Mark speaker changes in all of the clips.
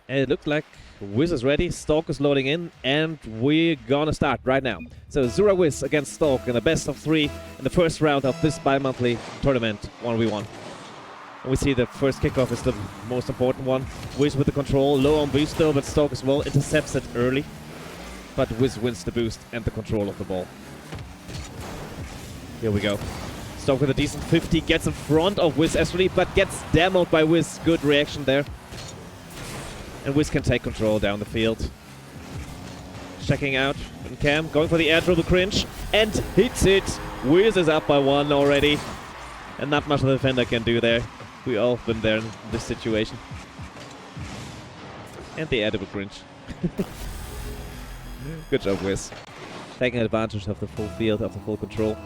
Speaker 1: And it looks like Wiz is ready, Stalk is loading in, and we're gonna start right now. So ZURA Wiz against Stalk in the best of 3 in the first round of this bi-monthly tournament, 1v1. And we see the first kickoff is the most important one. Wiz with the control, low on boost though, but Stalk as well intercepts it early. But Wiz wins the boost and the control of the ball. Here we go. Stalk with a decent 50, gets in front of Wiz actually, but gets demoed by Wiz. Good reaction there. And Wiz can take control down the field. Checking out in cam, going for the air dribble cringe, and hits it. Wiz is up by 1 already. And not much the defender can do there. We all been there in this situation. And the air dribble cringe. Good job, Wiz. Taking advantage of the full field, of the full control.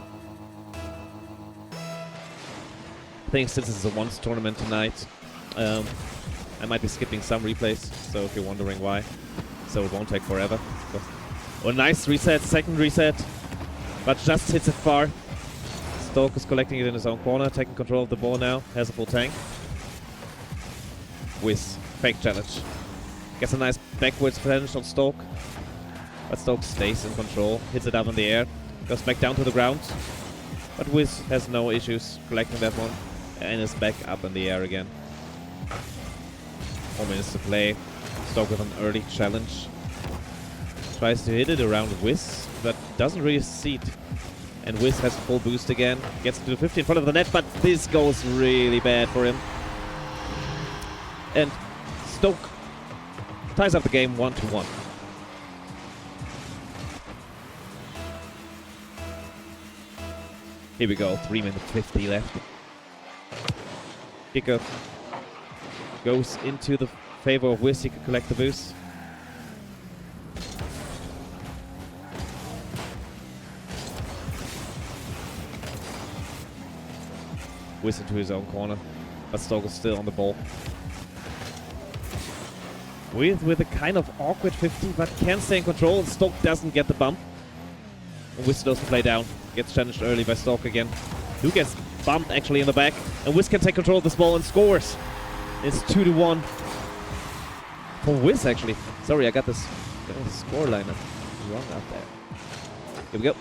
Speaker 1: I think since this is a once tournament tonight, I might be skipping some replays, so if you're wondering why. So it won't take forever. Oh, nice reset, second reset, but just hits it far. Stalk is collecting it in his own corner, taking control of the ball now, has a full tank. Wiz, fake challenge. Gets a nice backwards challenge on Stalk, but Stalk stays in control, hits it up in the air, goes back down to the ground. But Wiz has no issues collecting that one, and is back up in the air again. 4 minutes to play. Stalk with an early challenge. Tries to hit it around Wiz, but doesn't really succeed. And Wiz has a full boost again. Gets to the 50 in front of the net, but this goes really bad for him. And Stalk ties up the game 1-1. Here we go, 3 minutes 50 left. Kickoff goes into the favor of Wiz. He can collect the boost. Wiz into his own corner, but Stalk is still on the ball. With a kind of awkward 50, but can stay in control, and Stalk doesn't get the bump. And Wiz doesn't play down. Gets challenged early by Stalk again. Who gets bumped actually in the back, and Wiz can take control of this ball and scores. It's 2-1 for Wiz actually. Sorry, I got the score line wrong out there. Here we go.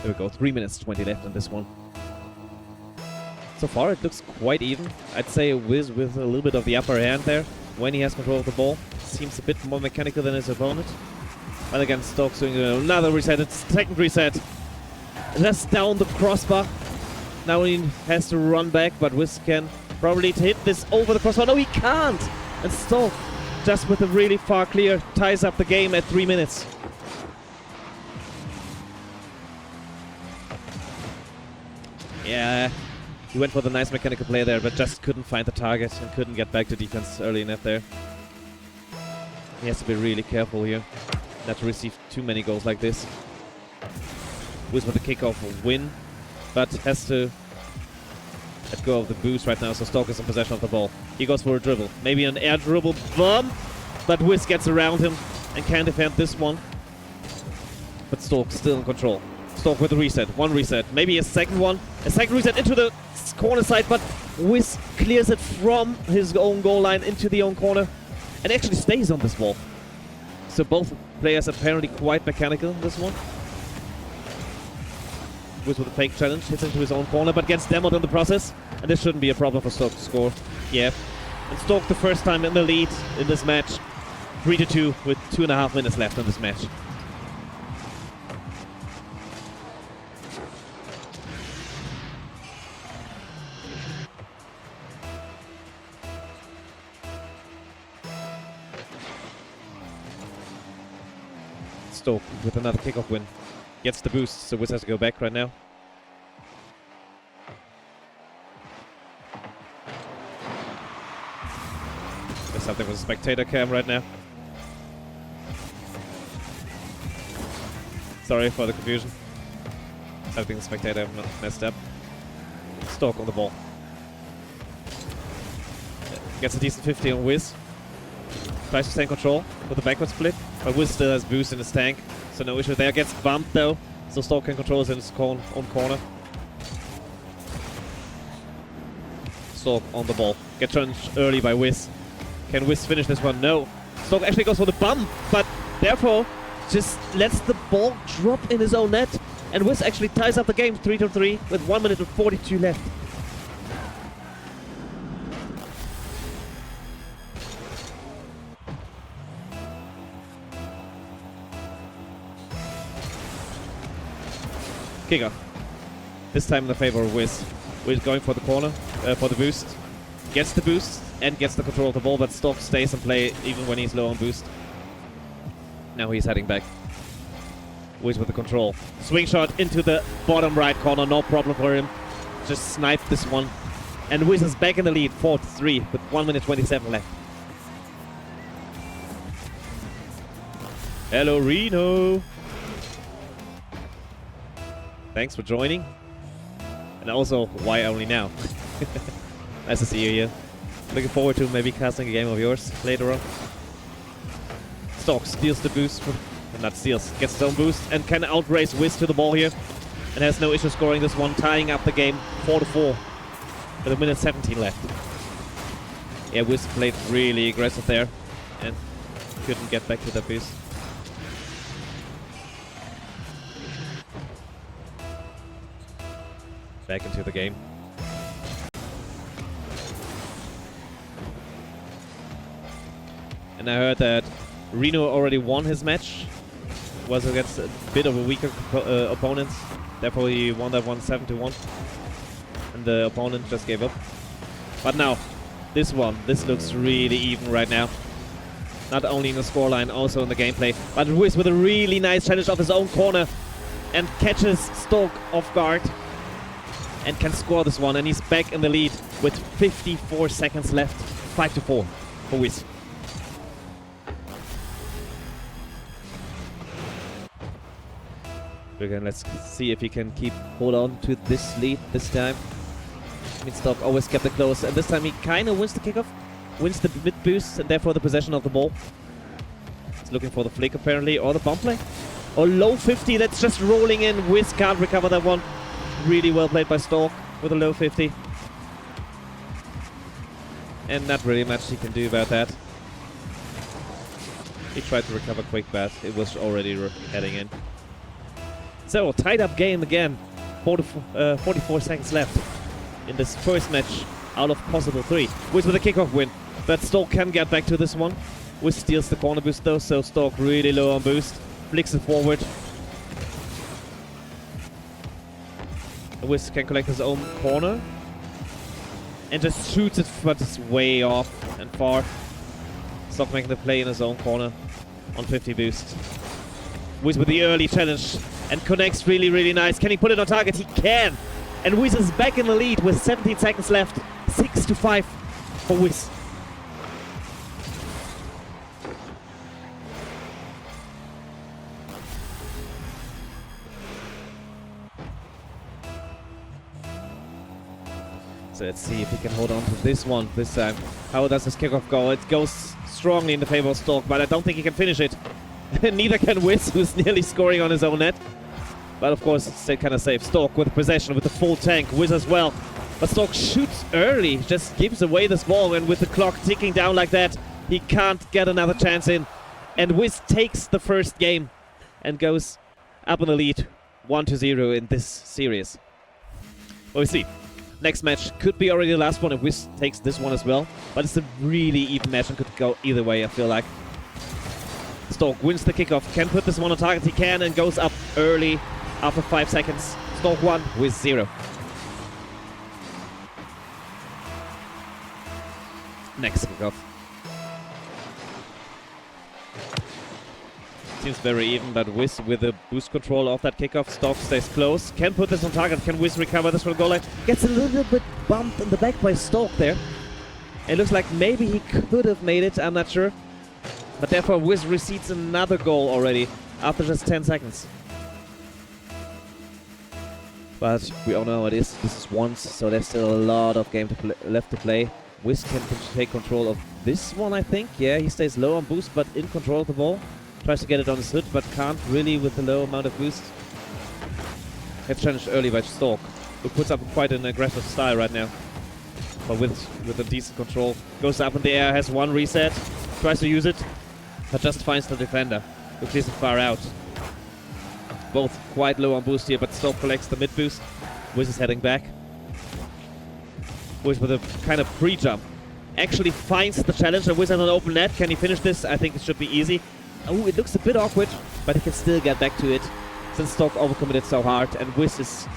Speaker 1: There we go, 3 minutes 20 left in this one. So far it looks quite even. I'd say Wiz with a little bit of the upper hand there when he has control of the ball. Seems a bit more mechanical than his opponent. But again, Stalk's doing another reset. It's second reset. Just down the crossbar. Now he has to run back, but Wiz can probably hit this over the crossbar. No, he can't! And Stalk, just with a really far clear, ties up the game at 3 minutes. Yeah, he went for the nice mechanical play there, but just couldn't find the target and couldn't get back to defense early enough there. He has to be really careful here, not to receive too many goals like this. Wiz with the kickoff will win, but has to let go of the boost right now, so Stalk is in possession of the ball. He goes for a dribble, maybe an air dribble bump, but Wiz gets around him and can defend this one. But Stalk still in control. Stalk with a reset, one reset, maybe a second one. A second reset into the corner side, but Wiz clears it from his own goal line into the own corner and actually stays on this ball. So both players apparently quite mechanical in this one. Wiz with a fake challenge, hits into his own corner, but gets demoed in the process. And this shouldn't be a problem for Stalk to score. Yeah. And Stalk the first time in the lead in this match. 3-2 with 2.5 minutes left in this match. Stalk with another kickoff win. Gets the boost, so Wiz has to go back right now. There's something with a spectator cam right now. Sorry for the confusion. Something the spectator messed up. Stalk on the ball. Gets a decent 50 on Wiz. Tries to stay in control with a backward split, but Wiz still has boost in his tank, so no issue there. Gets bumped though, so Stalk can control his in his own corner. Stork on the ball. Get challenged early by Wiz. Can Wiz finish this one? No. Stork actually goes for the bump, but therefore just lets the ball drop in his own net. And Wiz actually ties up the game 3-3 with 1 minute and 42 left. Kickoff. This time in the favor of Wiz. Wiz going for the corner, for the boost. Gets the boost and gets the control of the ball, but Stork stays in play even when he's low on boost. Now he's heading back. Wiz with the control. Swing shot into the bottom right corner, no problem for him. Just sniped this one. And Wiz is back in the lead, 4-3, with 1 minute 27 left. Hello, Reno! Thanks for joining. And also, why only now? Nice to see you here. Looking forward to maybe casting a game of yours later on. Stork steals the boost, not steals, gets his own boost and can outrace Wiz to the ball here. And has no issue scoring this one, tying up the game 4-4 with 1 minute 17 left. Yeah, Wiz played really aggressive there and couldn't get back to that boost. Back into the game. And I heard that Reno already won his match. Was against a bit of a weaker opponent. Therefore he won that one 7-1. And the opponent just gave up. But now, this looks really even right now. Not only in the scoreline, also in the gameplay. But Wiz with a really nice challenge off his own corner. And catches Stork off guard. And can score this one, and he's back in the lead with 54 seconds left. 5-4 for Wiz. Again, let's see if he can hold on to this lead this time. I mean, Stork always kept it close, and this time he kind of wins the kickoff, wins the mid boost, and therefore the possession of the ball. He's looking for the flick apparently, or the bump play. Or low 50, that's just rolling in. Wiz can't recover that one. Really well played by Stork with a low 50. And not really much he can do about that. He tried to recover quick, but it was already heading in. So, tied up game again. 44 seconds left in this first match out of possible 3. Wiz with a kickoff win. But Stork can get back to this one. Wiz steals the corner boost though, so Stork really low on boost. Flicks it forward. Wiz can collect his own corner and just shoots it, but it's way off and far. Stork making the play in his own corner on 50 boost. Wiz with the early challenge and connects really, really nice. Can he put it on target? He can! And Wiz is back in the lead with 17 seconds left. 6-5 for Wiz. So let's see if he can hold on to this one this time. How does this kickoff go? It goes strongly in the favor of Stork, but I don't think he can finish it. Neither can Wiz, who's nearly scoring on his own net. But of course, it's still kind of safe. Stork with possession with the full tank. Wiz as well. But Stork shoots early, just gives away this ball, and with the clock ticking down like that, he can't get another chance in. And Wiz takes the first game and goes up in the lead 1-0 in this series. Well, we see. Next match could be already the last one if Wiz takes this one as well. But it's a really even match and could go either way, I feel like. Stork wins the kickoff, can put this one on target, he can, and goes up early after 5 seconds. Stork 1, Wiz 0. Next kickoff. Seems very even, but Wiz with the boost control of that kickoff. Stork stays close. Can put this on target. Can Wiz recover this from goal line? Gets a little bit bumped in the back by Stork there. It looks like maybe he could have made it, I'm not sure. But therefore Wiz recedes another goal already after just 10 seconds. But we all know how it is. This is once, so there's still a lot of game left to play. Wiz can take control of this one, I think. Yeah, he stays low on boost, but in control of the ball. Tries to get it on his hood, but can't really with the low amount of boost. Gets challenged early by Stork, who puts up quite an aggressive style right now. but with a decent control. Goes up in the air, has one reset, tries to use it, but just finds the defender, which isn't far out. Both quite low on boost here, but still collects the mid boost. Wiz is heading back. Wiz with a kind of pre-jump. Actually finds the challenge, and Wiz has an open net. Can he finish this? I think it should be easy. Oh, it looks a bit awkward, but he can still get back to it, since Stock overcommitted so hard, and Wiz is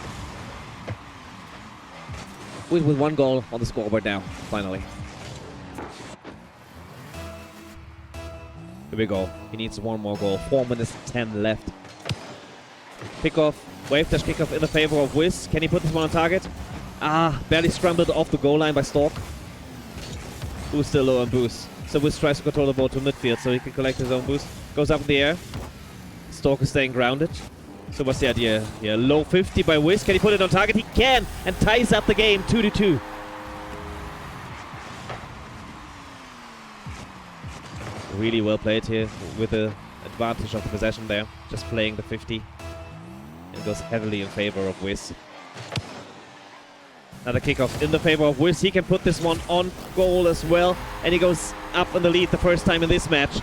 Speaker 1: with one goal on the scoreboard now, finally. Here we go. He needs one more goal. 4 minutes 10 left. Kickoff, wave dash kickoff in the favor of Wiz. Can he put this one on target? Ah, barely scrambled off the goal line by Stork. Who's still low on boost. So Wiz tries to control the ball to midfield so he can collect his own boost. Goes up in the air. Stork is staying grounded. So what's the idea here? Low 50 by Wiz. Can he put it on target? He can! And ties up the game 2-2. Really well played here with the advantage of the possession there. Just playing the 50. And goes heavily in favor of Wiz. Another kickoff in the favor of Wiz. He can put this one on goal as well. And he goes up in the lead the first time in this match.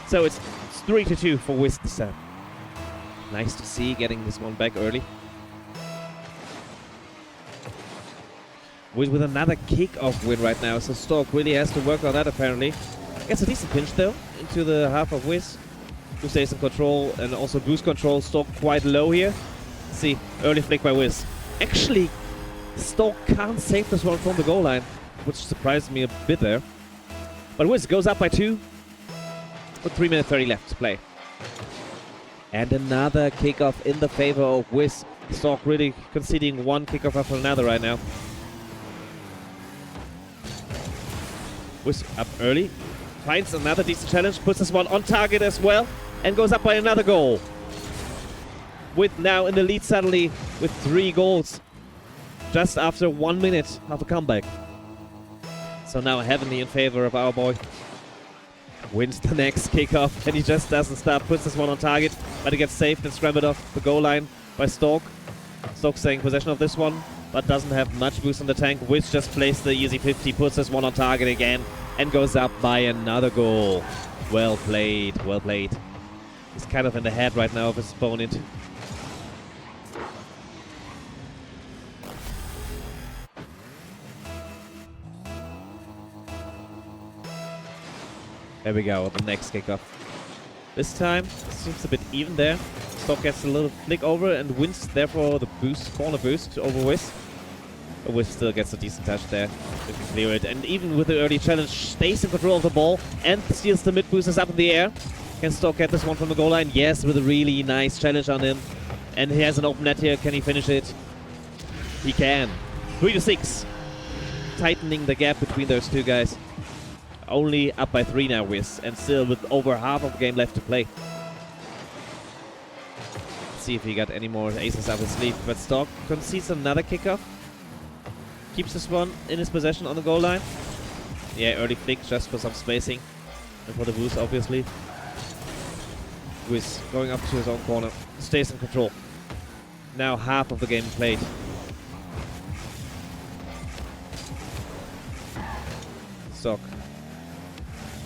Speaker 1: So it's 3-2 for Wiz this time. Nice to see getting this one back early. Wiz with another kickoff win right now. So Stork really has to work on that apparently. Gets a decent pinch though into the half of Wiz, who stays in control and also boost control. Stork quite low here. Let's see, early flick by Wiz. Actually, Stork can't save this one from the goal line, which surprised me a bit there. But Wiz goes up by 2 with 3 minutes 30 left to play. And another kickoff in the favor of Wiz. Stork really conceding one kickoff after another right now. Wiz up early. Finds another decent challenge, puts this one on target as well, and goes up by another goal. With now in the lead suddenly with 3 goals. Just after 1 minute of a comeback. So now heavily in favor of our boy. Wins the next kickoff, and he just doesn't stop. Puts this one on target, but it gets saved and scrambled off the goal line by Stork. Stork staying in possession of this one, but doesn't have much boost on the tank. Wiz just plays the easy 50, puts this one on target again, and goes up by another goal. Well played, well played. He's kind of in the head right now of his opponent. There we go, the next kickoff. This time, it seems a bit even there. Stork gets a little flick over and wins, therefore, the boost, corner boost over Wiz. But Wiz still gets a decent touch there. He can clear it. And even with the early challenge, stays in control of the ball and steals the mid boosters up in the air. Can Stork get this one from the goal line? Yes, with a really nice challenge on him. And he has an open net here. Can he finish it? He can. 3-6. Tightening the gap between those two guys. Only up by 3 now, Wiz, and still with over half of the game left to play. Let's see if he got any more aces up his sleeve. But Stork concedes another kickoff. Keeps this one in his possession on the goal line. Yeah, early flick just for some spacing. And for the boost, obviously. Wiz going up to his own corner. Stays in control. Now half of the game played. Stork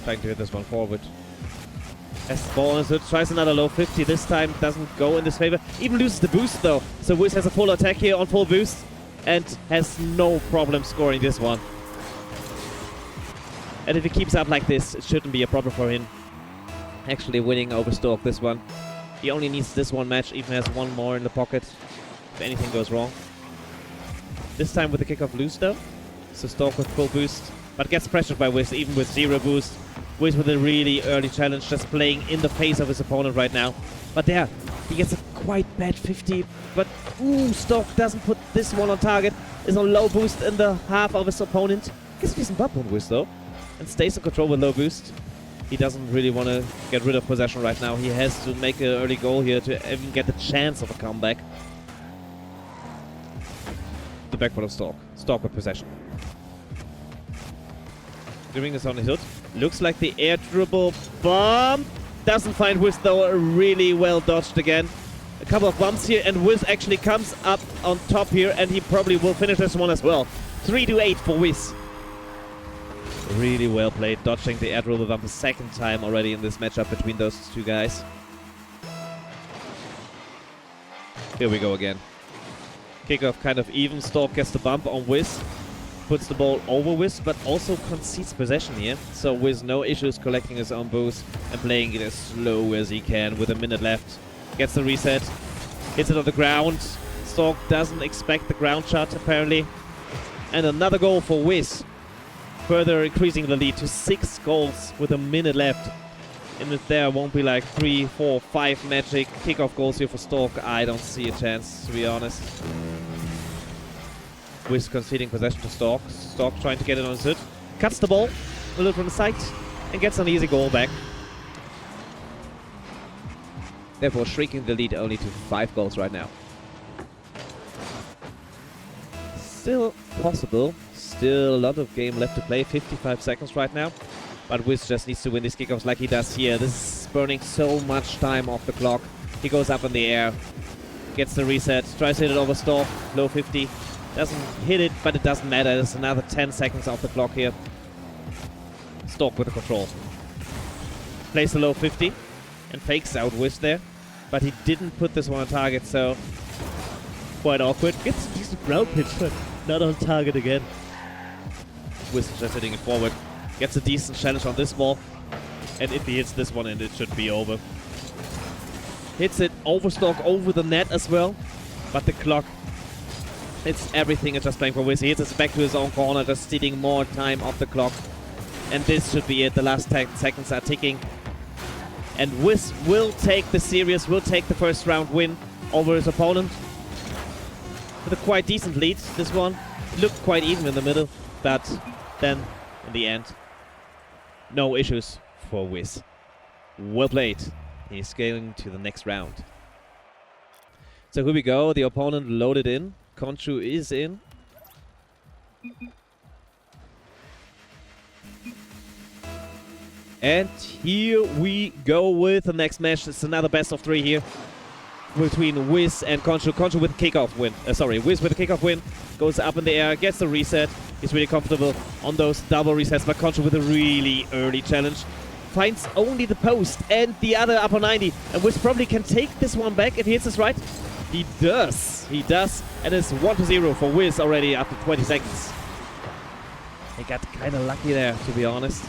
Speaker 1: trying to hit this one forward. Has the ball as it tries another low 50. This time doesn't go in his favor. Even loses the boost though. So Wiz has a full attack here on full boost and has no problem scoring this one. And if he keeps up like this, it shouldn't be a problem for him. Actually winning over Stork this one. He only needs this one match, even has one more in the pocket if anything goes wrong. This time with the kickoff loose though. So Stork with full boost, but gets pressured by Wiz even with 0 boost. Wiz with a really early challenge, just playing in the face of his opponent right now. But there, he gets a quite bad 50. But ooh, Stork doesn't put this one on target. Is on low boost in the half of his opponent. Gets a decent bump on Wiz though, and stays in control with low boost. He doesn't really want to get rid of possession right now. He has to make an early goal here to even get the chance of a comeback. The backfoot of Stork. Stork with possession. Doing this on his hood. Looks like the air dribble bomb. Doesn't find Wiz though. Really well dodged again. a couple of bumps here, and Wiz actually comes up on top here, and he probably will finish this one as well. 3-8 for Wiz. Really well played, dodging the air dribble bump a second time already in this matchup between those two guys. Here we go again. Kickoff kind of even. Stork gets the bump on Wiz. Puts the ball over Wiz, but also concedes possession here. So Wiz no issues collecting his own boost and playing it as slow as he can with a minute left. Gets the reset. Hits it on the ground. Stork doesn't expect the ground shot apparently. And another goal for Wiz. Further increasing the lead to 6 goals with a minute left. And if there won't be like 3, 4, 5 magic kickoff goals here for Stork, I don't see a chance, to be honest. Wiz conceding possession to Stork. Stork trying to get it on his hood. Cuts the ball a little from the side and gets an easy goal back. Therefore shrinking the lead only to 5 goals right now. Still possible. Still a lot of game left to play. 55 seconds right now. But Wiz just needs to win these kickoffs like he does here. This is burning so much time off the clock. He goes up in the air. Gets the reset. Tries to hit it over Stork. Low 50. Doesn't hit it, but it doesn't matter. There's another 10 seconds off the clock here. Stork with the control. Plays the low 50 and fakes out Wiz there. But he didn't put this one on target, so quite awkward. Gets a decent ground pitch, but not on target again. Wiz just hitting it forward. Gets a decent challenge on this ball. And if he hits this one, and it should be over. Hits it over Stork, over the net as well. But the clock, it's everything. It's just playing for Wiz. He hits it back to his own corner, just stealing more time off the clock. And this should be it. The last 10 seconds are ticking. And Wiz will take the series, will take the first round win over his opponent. With a quite decent lead, this one. It looked quite even in the middle, but then in the end, no issues for Wiz. Well played. He's going to the next round. So here we go. The opponent loaded in. Conchu is in. And here we go with the next match. It's another best of 3 here between Wiz and Conchu. Conchu with a kickoff win. Wiz with a kickoff win. Goes up in the air, gets the reset. He's really comfortable on those double resets, but Conchu with a really early challenge. Finds only the post and the other upper 90. And Wiz probably can take this one back if he hits this right. He does. He does. And it's 1-0 for Wiz already after 20 seconds. He got kind of lucky there, to be honest.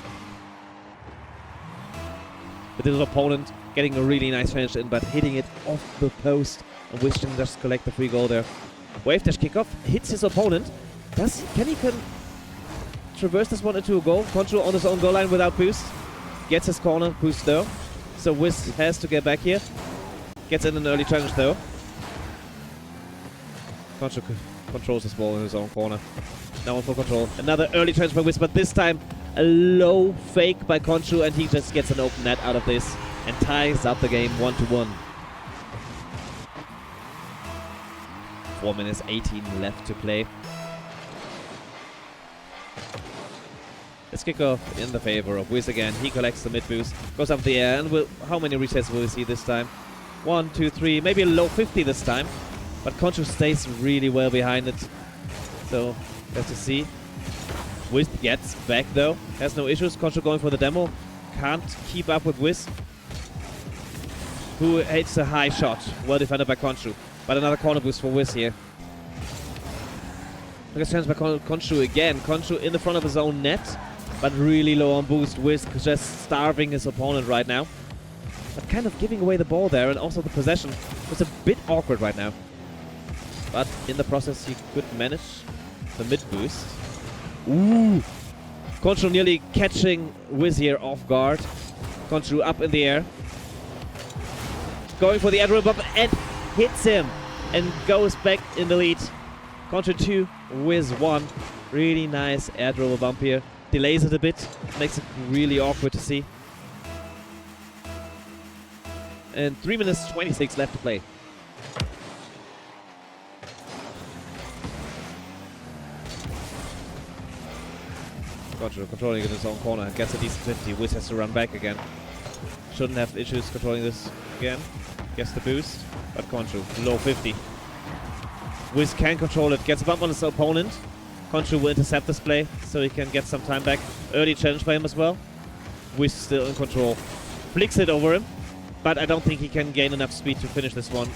Speaker 1: With his opponent getting a really nice finish in, but hitting it off the post. And Wiz can just collect the free goal there. Wave dash kickoff hits his opponent. Can he traverse this one into a goal? Conchu on his own goal line without boost. Gets his corner boost though. So Wiz has to get back here. Gets in an early challenge though. Conchu controls this ball in his own corner. Now in full control. Another early challenge by Wiz, but this time a low fake by Conchu, and he just gets an open net out of this and ties up the game 1-1. 4 minutes 18 left to play. Let's kick off in the favor of Wiz again. He collects the mid boost, goes up the air, and how many resets will we see this time? 1, 2, 3, maybe a low 50 this time. But Conchu stays really well behind it. So, let's just see. Wiz gets back though, has no issues. Conchu going for the demo. Can't keep up with Wiz, who hits a high shot. Well defended by Conchu. But another corner boost for Wiz here. Look at chance by Conchu again. Conchu in the front of his own net, but really low on boost. Wiz just starving his opponent right now. But kind of giving away the ball there, and also the possession was a bit awkward right now. But in the process, he could manage the mid boost. Ooh! Conchu nearly catching Wiz here off guard. Conchu up in the air. Going for the air dribble bump and hits him and goes back in the lead. Conchu 2, Wiz 1. Really nice air dribble bump here. Delays it a bit. Makes it really awkward to see. And 3 minutes 26 left to play. Conchu controlling it in his own corner. Gets a decent 50. Wiz has to run back again. Shouldn't have issues controlling this again. Gets the boost. But Conchu, low 50. Wiz can control it, gets a bump on his opponent. Conchu will intercept this play, so he can get some time back. Early challenge by him as well. Wiz still in control. Flicks it over him, but I don't think he can gain enough speed to finish this one.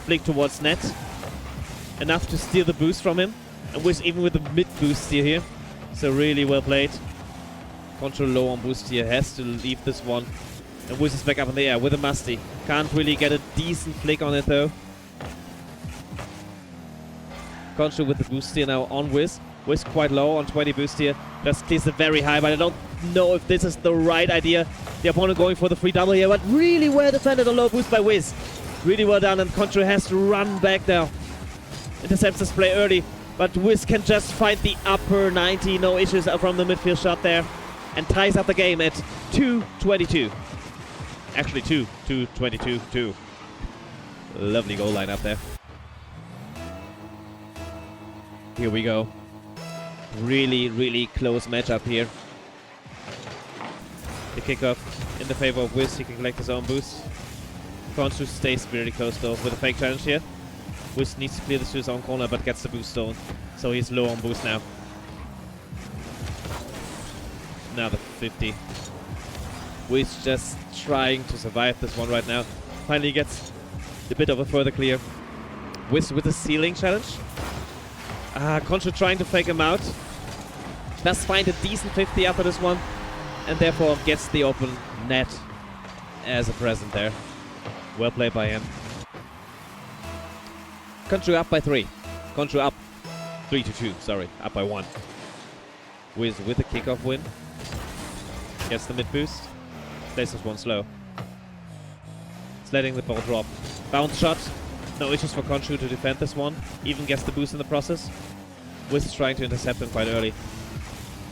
Speaker 1: Flick towards net. Enough to steal the boost from him. And Wiz even with the mid boost steal here. So really well played. Conchu low on boost here, has to leave this one. And Wiz is back up in the air with a musty. Can't really get a decent flick on it though. Conchu with the boost here now on Wiz. Wiz quite low on 20 boost here. Just clears it very high, but I don't know if this is the right idea. The opponent going for the free double here, but really well defended on low boost by Wiz. Really well done, and Conchu has to run back now. Intercepts this play early, but Wiz can just find the upper 90, no issues from the midfield shot there, and ties up the game at 2-22. Actually 2-22-2. Lovely goal line up there. Here we go. Really, really close matchup here. The kickoff in the favor of Wiz. He can collect his own boost. Conchu stays really close though with a fake challenge here. Wiz needs to clear this to his own corner but gets the boost stone. So he's low on boost now. Now the 50. Wiz just trying to survive this one right now. Finally gets a bit of a further clear. Wiz with a ceiling challenge. Conchu trying to fake him out. Does find a decent 50 after this one. And therefore gets the open net as a present there. Well played by him. Conchu up by 3. Conchu up 3-2, sorry. Up by 1. Wiz with a kickoff win. Gets the mid boost. Plays this one slow. It's letting the ball drop. Bounce shot. No issues for Conchu to defend this one. Even gets the boost in the process. Wiz is trying to intercept him quite early.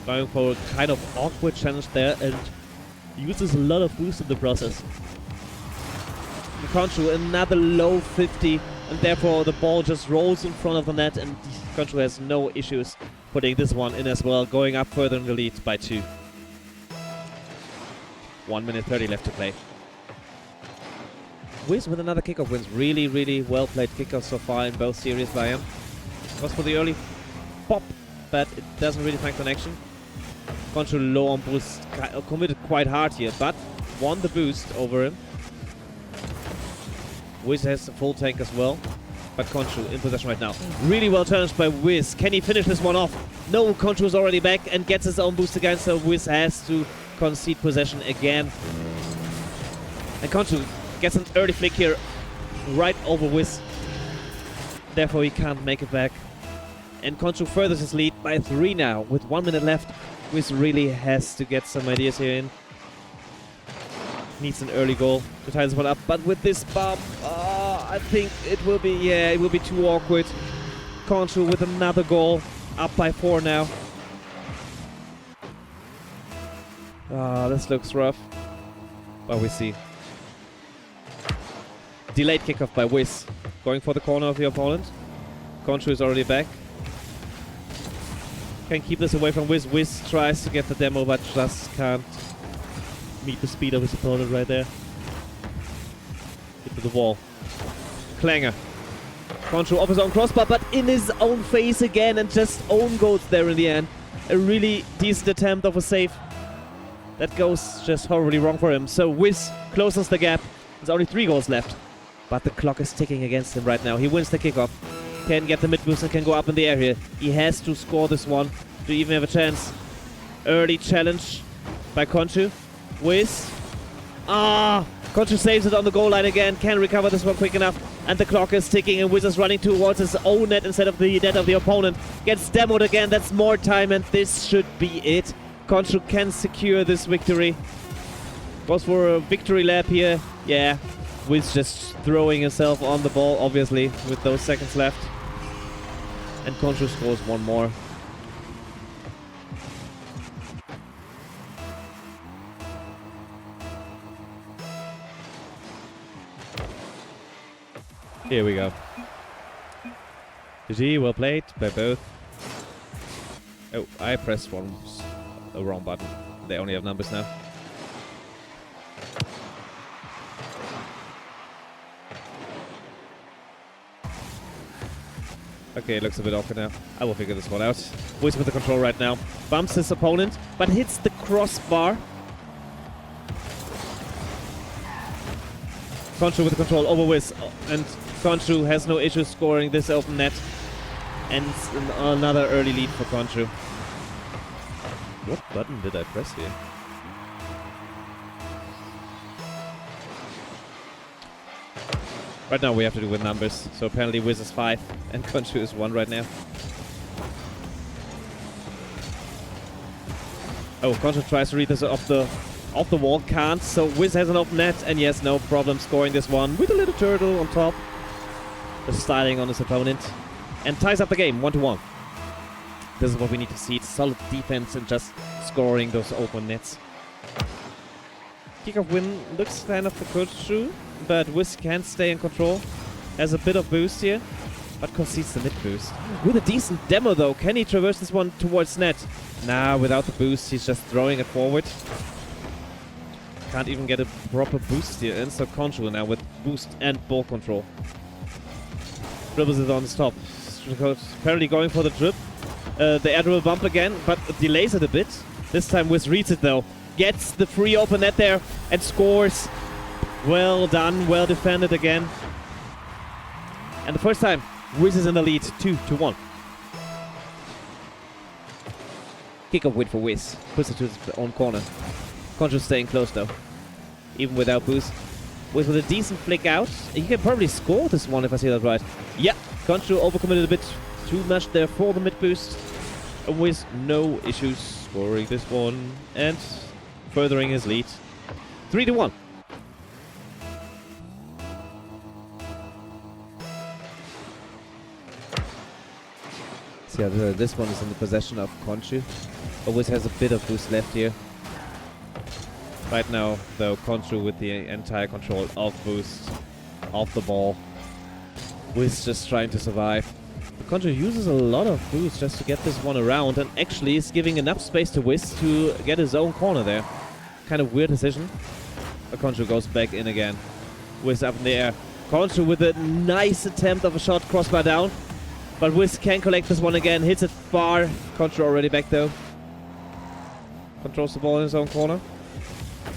Speaker 1: Going for a kind of awkward challenge there and uses a lot of boost in the process. Conchu another low 50 and therefore the ball just rolls in front of the net and Conchu has no issues putting this one in as well, going up further in the lead by 2. 1 minute 30 left to play. Wiz with another kickoff wins. Really, really well played kickoff so far in both series by him. Goes for the early pop, but it doesn't really find connection. Conchu low on boost, committed quite hard here, but won the boost over him. Wiz has a full tank as well, but Conchu in possession right now. Really well challenged by Wiz. Can he finish this one off? No, Conchu is already back and gets his own boost again, so Wiz has to concede possession again. And Conchu gets an early flick here right over Wiz. Therefore he can't make it back. And Conchu furthers his lead by 3 now. With 1 minute left, Wiz really has to get some ideas here in. Needs an early goal to tie this one up. But with this bump, I think it will be too awkward. Conchu with another goal. Up by 4 now. This looks rough. But we see. Delayed kickoff by Wiz. Going for the corner of the opponent. Conchu is already back. Can keep this away from Wiz. Wiz tries to get the demo, but just can't meet the speed of his opponent right there. Hit to the wall. Clanger. Conchu off his own crossbar, but in his own face again, and just own goals there in the end. A really decent attempt of a save. That goes just horribly wrong for him. So Wiz closes the gap. There's only 3 goals left. But the clock is ticking against him right now. He wins the kickoff. Can get the mid boost and can go up in the air here. He has to score this one to even have a chance. Early challenge by Conchu. Wiz. Conchu saves it on the goal line again. Can recover this one quick enough. And the clock is ticking and Wiz is running towards his own net instead of the net of the opponent. Gets demoed again. That's more time and this should be it. Conchu can secure this victory. Goes for a victory lap here. Yeah. Wiz just throwing himself on the ball, obviously, with those seconds left. And Conchu scores one more. Here we go. GG, well played by both. Oh, I pressed a wrong button. They only have numbers now. Okay, it looks a bit awkward now. I will figure this one out. Wiz with the control right now. Bumps his opponent, but hits the crossbar. Conchu with the control over Wiz. And Conchu has no issue scoring this open net. And another early lead for Conchu. What button did I press here? Right now we have to do with numbers. So apparently Wiz is 5 and Conchu is 1 right now. Oh, Conchu tries to read this off the wall. Can't. So Wiz has an open net and yes, no problem scoring this one with a little turtle on top. Just styling on his opponent. And ties up the game 1-1. This is what we need to see. It's solid defense and just scoring those open nets. Kickoff win looks kind of for Conchu, but Wiz can stay in control. Has a bit of boost here, but concedes the mid boost. With a decent demo though, can he traverse this one towards net? Nah, without the boost, he's just throwing it forward. Can't even get a proper boost here in, so Conchu now with boost and ball control. Dribbles it on the stop. Apparently going for the drip. The air dribble bump again, but delays it a bit. This time Wiz reads it though. Gets the free open net there and scores. Well done, well defended again. And the first time, Wiz is in the lead, 2-1. Kickoff win for Wiz. Puts it to his own corner. Conchu staying close though, even without boost. Wiz with a decent flick out. He can probably score this one if I see that right. Yeah, Conchu overcommitted a bit too much there for the mid boost. And Wiz no issues scoring this one and furthering his lead. 3-1. So yeah, this one is in the possession of Conchu. Wiz has a bit of boost left here. Right now, though, Conchu with the entire control of boost, of the ball. Wiz just trying to survive. Conchu uses a lot of boost just to get this one around, and actually is giving enough space to Wiz to get his own corner there. Kind of weird decision. But Conchu goes back in again. Wiz up in the air. Conchu with a nice attempt of a shot, crossbar down. But Wiz can collect this one again, hits it far. Conchu already back though. Controls the ball in his own corner.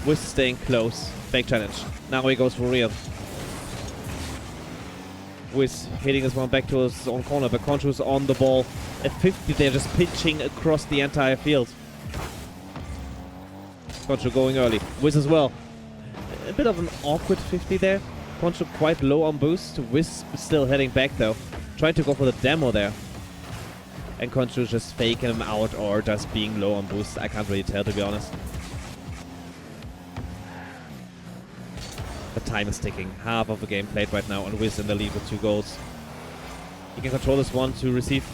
Speaker 1: Wiz staying close. Fake challenge. Now he goes for real. Wiz hitting this one back to his own corner, but Conchu's on the ball at 50. They're just pitching across the entire field. Conchu going early. Wiz as well. A bit of an awkward 50 there. Conchu quite low on boost. Wiz still heading back though. Trying to go for the demo there. And Conchu just faking him out or just being low on boost. I can't really tell, to be honest. The time is ticking. Half of the game played right now, and Wiz in the lead with 2 goals. He can control this one to receive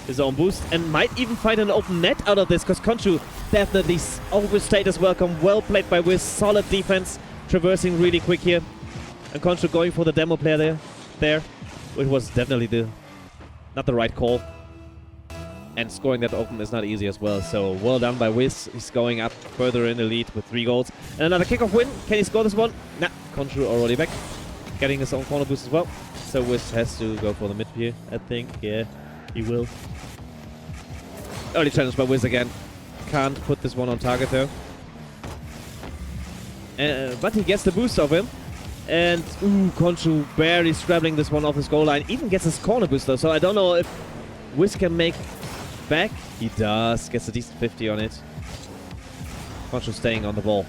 Speaker 1: his own boost and might even find an open net out of this, because Conchu definitely overstayed his welcome. Well played by Wiz. Solid defense. Traversing really quick here. And Conchu going for the demo player there. It was definitely not the right call. And scoring that open is not easy as well. So well done by Wiz. He's going up further in the lead with 3 goals. And another kickoff win. Can he score this one? Nah, Conchu already back. Getting his own corner boost as well. So Wiz has to go for the mid here, I think. Yeah, he will. Early challenge by Wiz again. Can't put this one on target though. But he gets the boost of him. And Conchu barely scrabbling this one off his goal line. Even gets his corner boost though. So I don't know if Wiz can make back. He does. Gets a decent 50 on it. Conchu staying on the ball.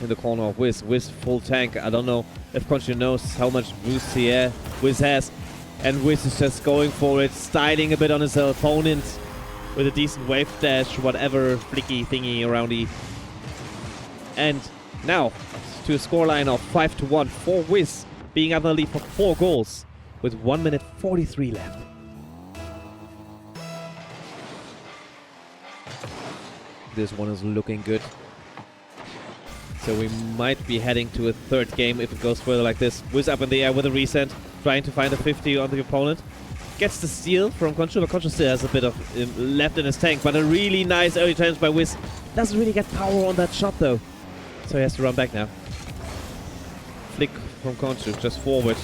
Speaker 1: In the corner of Wiz. Wiz full tank. I don't know if Conchu knows how much boost Wiz has. And Wiz is just going for it. Styling a bit on his opponent. With a decent wave dash. Whatever flicky thingy aroundy. And now to a scoreline of 5-1 for Wiz. Being up in the lead for 4 goals. With 1 minute 43 left. This one is looking good. So we might be heading to a 3rd game if it goes further like this. Wiz up in the air with a reset, trying to find a 50 on the opponent. Gets the steal from Conchu, but Conchu still has a bit of left in his tank. But a really nice early challenge by Wiz. Doesn't really get power on that shot though. So he has to run back now. Flick from Conchu, just forward.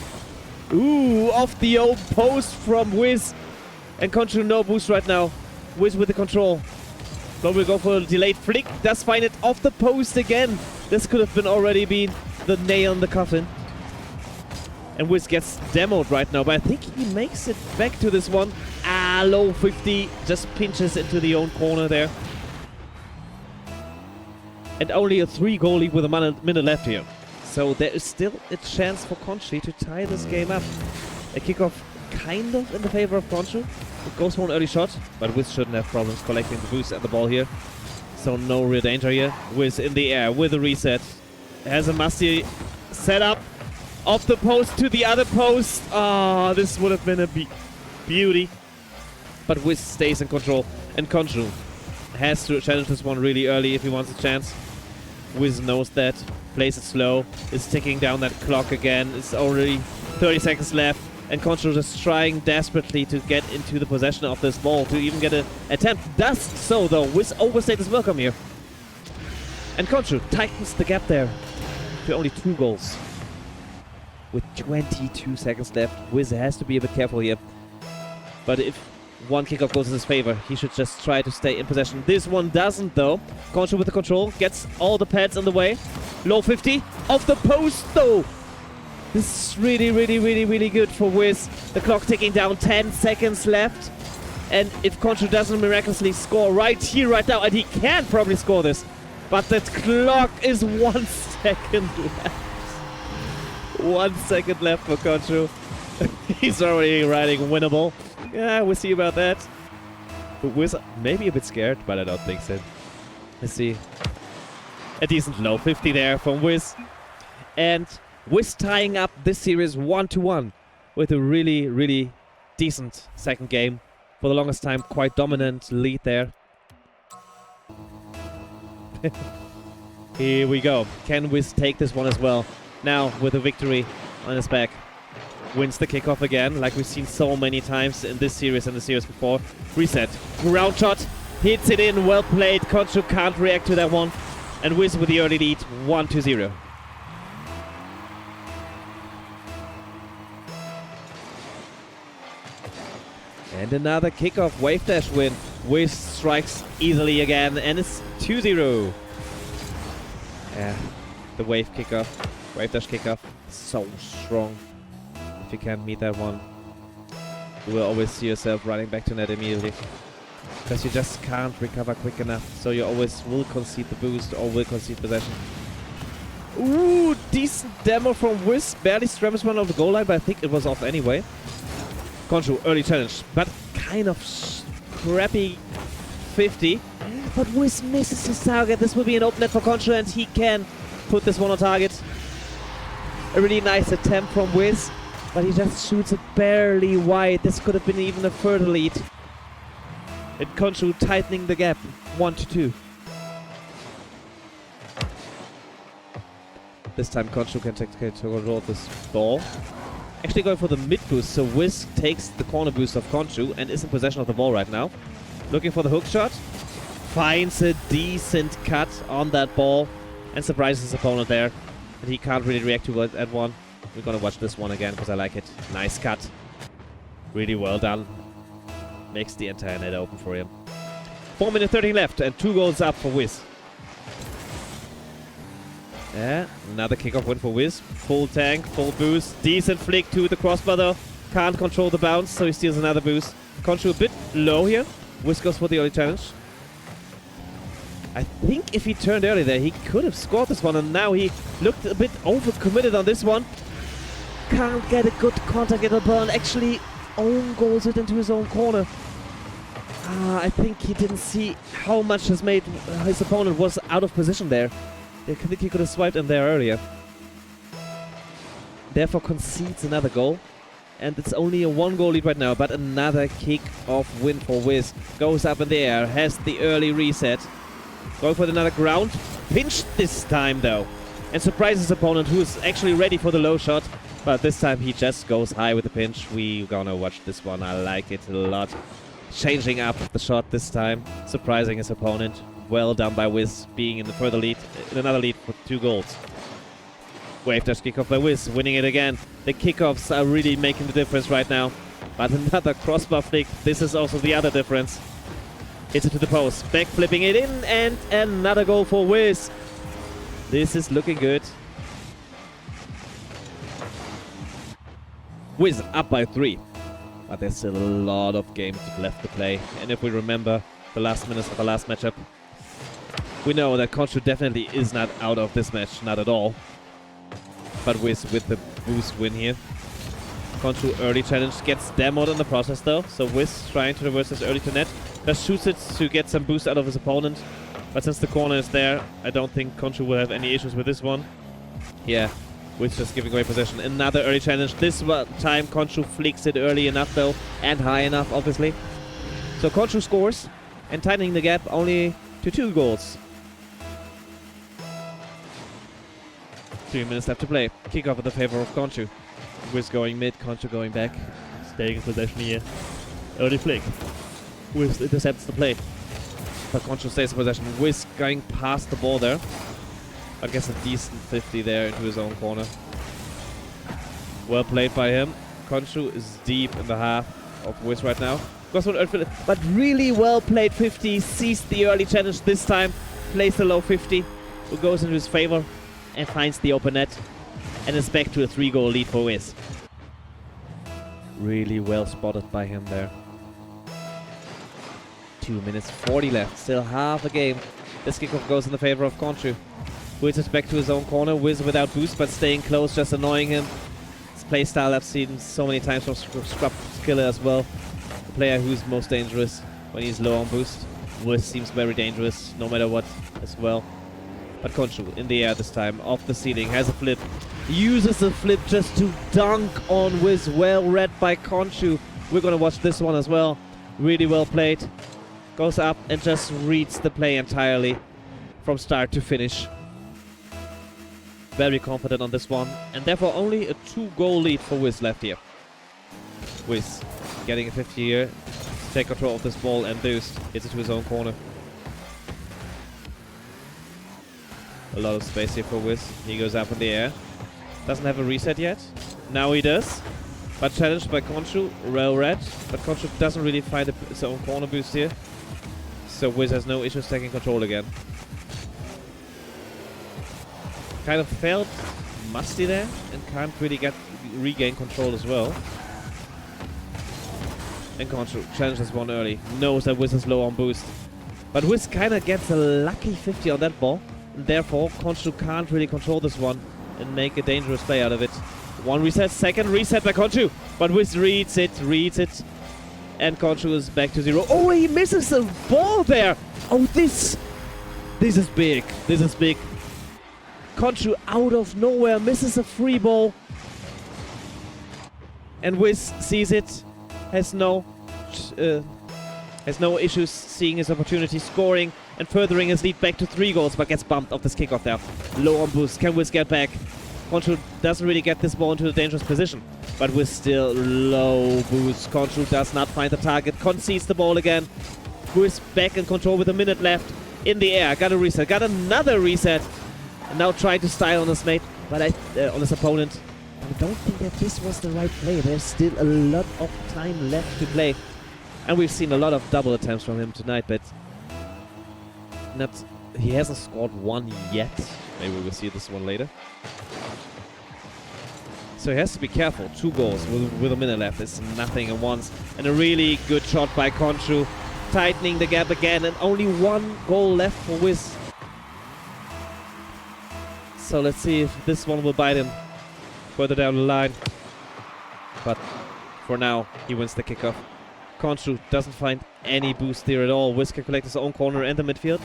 Speaker 1: Ooh, off the old post from Wiz. And Conchu no boost right now. Wiz with the control. But we'll go for a delayed flick. Does find it off the post again. This could have been already been the nail in the coffin. And Wiz gets demoed right now, but I think he makes it back to this one. Ah, low 50. Just pinches into the own corner there. And only a 3-goal lead with a minute left here. So there is still a chance for Conchu to tie this game up. A kickoff kind of in the favor of Conchu. It goes for an early shot, but Wiz shouldn't have problems collecting the boost and the ball here. So no real danger here. Wiz in the air with a reset. Has a musty setup. Off the post to the other post. Ah, this would have been a beauty. But Wiz stays in control. And Conchu has to challenge this one really early if he wants a chance. Wiz knows that. Plays it slow. Is ticking down that clock again. It's already 30 seconds left. And Conchu just trying desperately to get into the possession of this ball to even get an attempt. Does so though. Wiz overstayed his welcome here. And Conchu tightens the gap there to only 2 goals. With 22 seconds left, Wiz has to be a bit careful here. But if one kickoff goes in his favor, he should just try to stay in possession. This one doesn't though. Conchu with the control, gets all the pads in the way. Low 50, off the post though. This is really good for Wiz. The clock ticking down, 10 seconds left. And if Conchu doesn't miraculously score right here, right now, and he can probably score this, but the clock is 1 second left. 1 second left for Conchu. He's already riding winnable. Yeah, we'll see about that. But Wiz maybe a bit scared, but I don't think so. Let's see. A decent low 50 there from Wiz. And Wiz tying up this series 1-1 with a really decent second game. For the longest time, quite dominant lead there. Here we go. Can Wiz take this one as well? Now with a victory on his back. Wins the kickoff again, like we've seen so many times in this series and the series before. Reset. Ground shot. Hits it in. Well played. Conchu can't react to that one. And Wiz with the early lead. 1-0. And another kickoff wave dash win. Wiz strikes easily again, and it's 2-0. Yeah, the wave kickoff, wave dash kickoff, so strong. If you can't meet that one, you will always see yourself running back to net immediately. Because you just can't recover quick enough, so you always will concede the boost or will concede possession. Ooh, decent demo from Wiz. Barely scrambles one off the goal line, but I think it was off anyway. Conchu, early challenge, but kind of crappy 50. But Wiz misses his target. This will be an open net for Conchu, and he can put this one on target. A really nice attempt from Wiz, but he just shoots it barely wide. This could have been even a further lead. And Conchu tightening the gap, 1-2. This time Conchu can take control of this ball. Actually going for the mid boost, so Wiz takes the corner boost of Conchu and is in possession of the ball right now. Looking for the hook shot. Finds a decent cut on that ball and surprises his opponent there. And he can't really react to that one. We're gonna watch this one again because I like it. Nice cut. Really well done. Makes the entire net open for him. 4 minutes 13 left and 2 goals up for Wiz. Yeah, another kickoff win for Wiz. Full tank, full boost. Decent flick to the crossbar though. Can't control the bounce, so he steals another boost. Conchu a bit low here. Wiz goes for the early challenge. I think if he turned early there, he could have scored this one, and now he looked a bit overcommitted on this one. Can't get a good contact at the ball and actually own goals it into his own corner. I think he didn't see how much his opponent was out of position there. I think he could have swiped him there earlier. Therefore concedes another goal. And it's only a 1-goal lead right now, but another kick-off win for Wiz. Goes up in the air, has the early reset. Going for another ground. Pinched this time though. And surprises his opponent, who is actually ready for the low shot. But this time he just goes high with the pinch. We're gonna watch this one. I like it a lot. Changing up the shot this time. Surprising his opponent. Well done by Wiz, being in the further lead, in another lead for 2 goals. Wave dash kickoff by Wiz, winning it again. The kickoffs are really making the difference right now. But another crossbar flick. This is also the other difference. Hits it to the post. Back flipping it in. And another goal for Wiz. This is looking good. Wiz up by 3. But there's still a lot of games left to play. And if we remember the last minutes of the last matchup, we know that Conchu definitely is not out of this match. Not at all. But Wiz with the boost win here. Conchu early challenge gets demoed in the process though. So Wiz trying to reverse this early to net. Just shoots it to get some boost out of his opponent. But since the corner is there, I don't think Conchu will have any issues with this one. Yeah, Wiz just giving away possession. Another early challenge. This time Conchu flicks it early enough though. And high enough, obviously. So Conchu scores. And tightening the gap only to 2 goals. 3 minutes left to play. Kickoff in the favor of Conchu. Wiz going mid, Conchu going back. Staying in possession here. Early flick. Wiz intercepts the play. But Conchu stays in possession. Wiz going past the ball there. I guess a decent 50 there into his own corner. Well played by him. Conchu is deep in the half of Wiz right now. Goes for an but really well played 50. Sees the early challenge this time. Plays the low 50. Who goes into his favor. And finds the open net. And is back to a 3-goal lead for Wiz. Really well spotted by him there. 2 minutes 40 left. Still half a game. This kickoff goes in the favor of Conchu. Wiz is back to his own corner. Wiz without boost but staying close, just annoying him. His playstyle I've seen so many times from Scrub Skiller as well. The player who's most dangerous when he's low on boost. Wiz seems very dangerous no matter what as well. But Conchu in the air this time, off the ceiling, has a flip. Uses the flip just to dunk on Wiz. Well read by Conchu. We're gonna watch this one as well. Really well played. Goes up and just reads the play entirely from start to finish. Very confident on this one. And therefore only a 2-goal lead for Wiz left here. Wiz getting a 50 here. Take control of this ball and boost. Hits it to his own corner. A lot of space here for Wiz. He goes up in the air. Doesn't have a reset yet. Now he does. But challenged by Conchu. Well read. But Conchu doesn't really find his own corner boost here. So Wiz has no issues taking control again. Kind of felt musty there. And can't really regain control as well. And Conchu challenges one early. Knows that Wiz is low on boost. But Wiz kind of gets a lucky 50 on that ball. And therefore, Conchu can't really control this one and make a dangerous play out of it. One reset, second reset by Conchu. But Wiz reads it. And Conchu is back to 0. Oh, he misses the ball there. Oh, this is big. This is big. Conchu out of nowhere misses a free ball. And Wiz sees it. Has no issues seeing his opportunity, scoring and furthering his lead back to 3 goals, but gets bumped off this kickoff there. Low on boost. Can Wiz get back? Conchu doesn't really get this ball into a dangerous position, but Wiz still low boost. Conchu does not find the target, concedes the ball again. Wiz back in control with a minute left. In the air, got a reset, got another reset. And now trying to style on his mate, but on his opponent. I don't think that this was the right play. There's still a lot of time left to play. And we've seen a lot of double attempts from him tonight, but he hasn't scored one yet. Maybe we'll see this one later. So he has to be careful. 2 goals with a minute left. It's nothing at once. And a really good shot by Conchu. Tightening the gap again, and only 1 goal left for Wiz. So let's see if this one will bite him further down the line. But for now, he wins the kickoff. Conchu doesn't find any boost there at all. Wiz can collect his own corner and the midfield.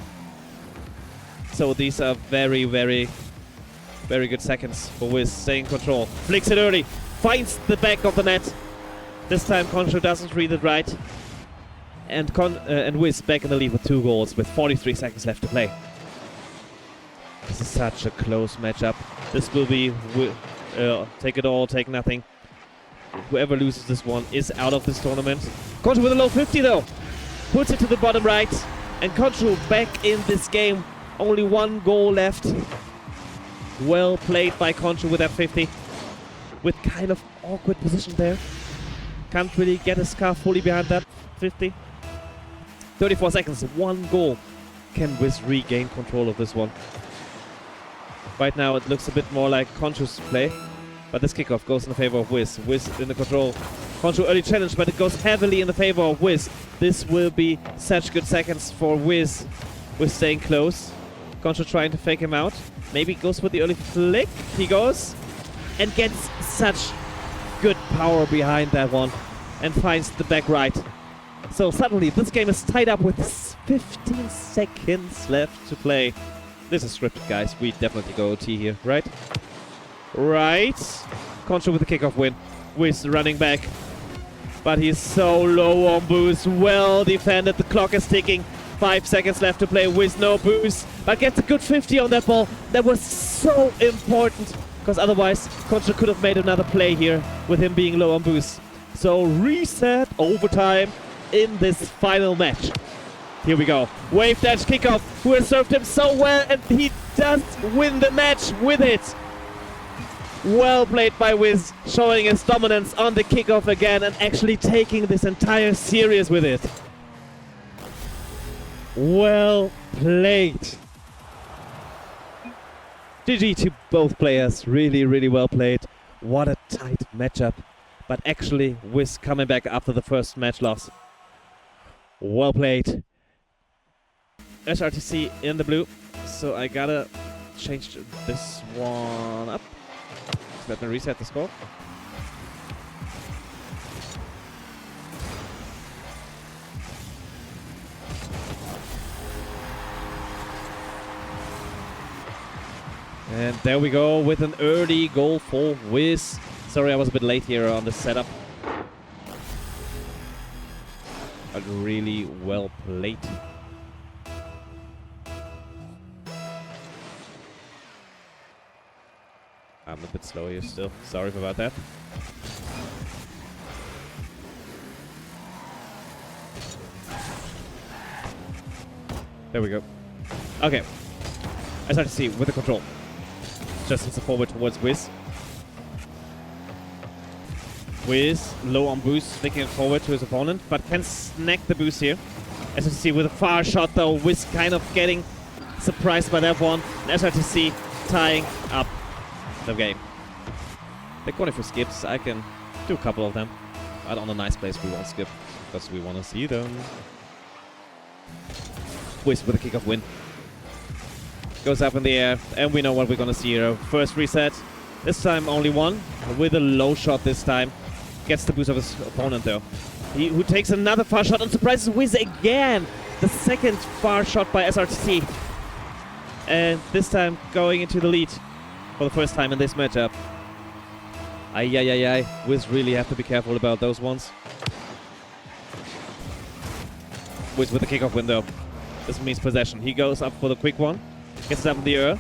Speaker 1: So these are very, very, very good seconds for Wiz. Staying in control. Flicks it early. Finds the back of the net. This time Conchu doesn't read it right. And Wiz back in the lead with 2 goals with 43 seconds left to play. This is such a close matchup. This will be take it all, take nothing. Whoever loses this one is out of this tournament. Conchu with a low 50 though. Puts it to the bottom right. And Conchu back in this game. Only 1 goal left. Well played by Conchu with that 50. with kind of awkward position there. Can't really get his car fully behind that 50. 34 seconds, 1 goal. Can Wiz regain control of this one? Right now it looks a bit more like Conchu's play, but this kickoff goes in the favor of Wiz. Wiz in the control. Conchu early challenge, but it goes heavily in the favor of Wiz. This will be such good seconds for Wiz. Wiz staying close. Conchu trying to fake him out. Maybe goes with the early flick. He goes and gets such good power behind that one and finds the back right. So suddenly this game is tied up with 15 seconds left to play. This is scripted, guys. We definitely go OT here, right? Right. Conchu with the kickoff win. Wiz running back. But he's so low on boost. Well defended. The clock is ticking. 5 seconds left to play. Wiz no boost. But gets a good 50 on that ball. That was so important. Because otherwise, Conchu could have made another play here with him being low on boost. So reset overtime in this final match. Here we go. Wave dash kickoff, who has served him so well, and he does win the match with it. Well played by Wiz, showing his dominance on the kickoff again and actually taking this entire series with it. Well played. GG to both players. Really, really well played. What a tight matchup. But actually, Wiz coming back after the first match loss. Well played. SRTC in the blue. So I gotta change this one up. Let me reset the score. And there we go with an early goal for Wiz. Sorry, I was a bit late here on the setup. But really well played. I'm a bit slow here still. Sorry about that. There we go. Okay. I start to see with the control. Just hits a forward towards Wiz. Wiz low on boost, flicking it forward to his opponent, but can snag the boost here. SRTC with a far shot though. Wiz kind of getting surprised by that one. And SRTC tying up the game. They're going for skips. I can do a couple of them. But on a nice place we won't skip because we want to see them. Wiz with a kickoff win. Goes up in the air, and we know what we're gonna see here. First reset, this time only one, with a low shot this time. Gets the boost of his opponent though. Who takes another far shot and surprises Wiz again. The second far shot by SRTC. And this time going into the lead for the first time in this matchup. Ay. Wiz really have to be careful about those ones. Wiz with the kickoff window. This means possession. He goes up for the quick one. Gets it up in the air.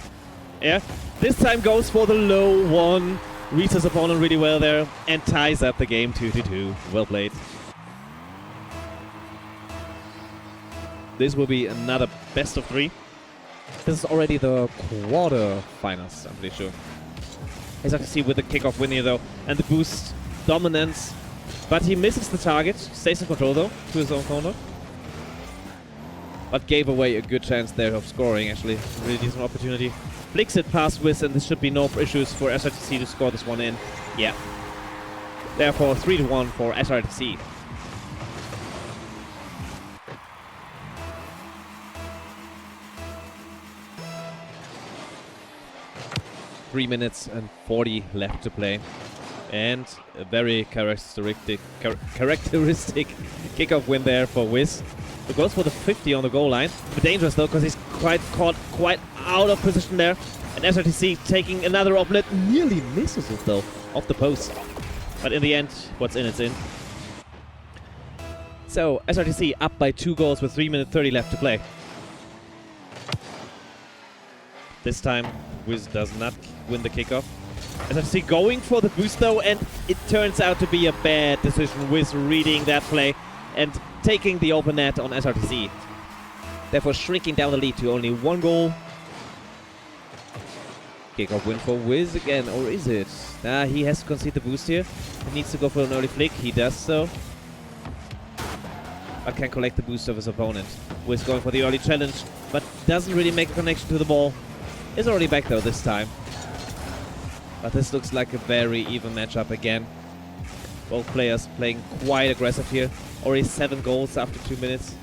Speaker 1: Yeah. This time goes for the low one. Reads his opponent really well there and ties up the game 2-2. Well played. This will be another best of 3. This is already the quarter-finals, I'm pretty sure. As I can see with the kickoff win here though, and the boost dominance. But he misses the target, stays in control though, to his own corner. But gave away a good chance there of scoring, actually. Really decent opportunity. Flicks it past Wiz, and there should be no issues for SRTC to score this one in. Yeah. Therefore, 3-1 for SRTC. Three minutes and 40 left to play. And a very characteristic kickoff win there for Wiz. It goes for the 50 on the goal line. But dangerous though, because he's caught quite out of position there. And SRTC taking another opener. Nearly misses it though, off the post. But in the end, what's in, it's in. So, SRTC up by 2 goals with 3 minutes 30 left to play. This time, Wiz does not win the kickoff. SRTC going for the boost though, and it turns out to be a bad decision. Wiz reading that play and taking the open net on SRTC. Therefore shrinking down the lead to only 1 goal. Kickoff win for Wiz again, or is it? Nah, he has to concede the boost here. He needs to go for an early flick. He does so. But can collect the boost of his opponent. Wiz going for the early challenge, but doesn't really make a connection to the ball. Is already back though this time. But this looks like a very even matchup again. Both players playing quite aggressive here. Already 7 goals after 2 minutes.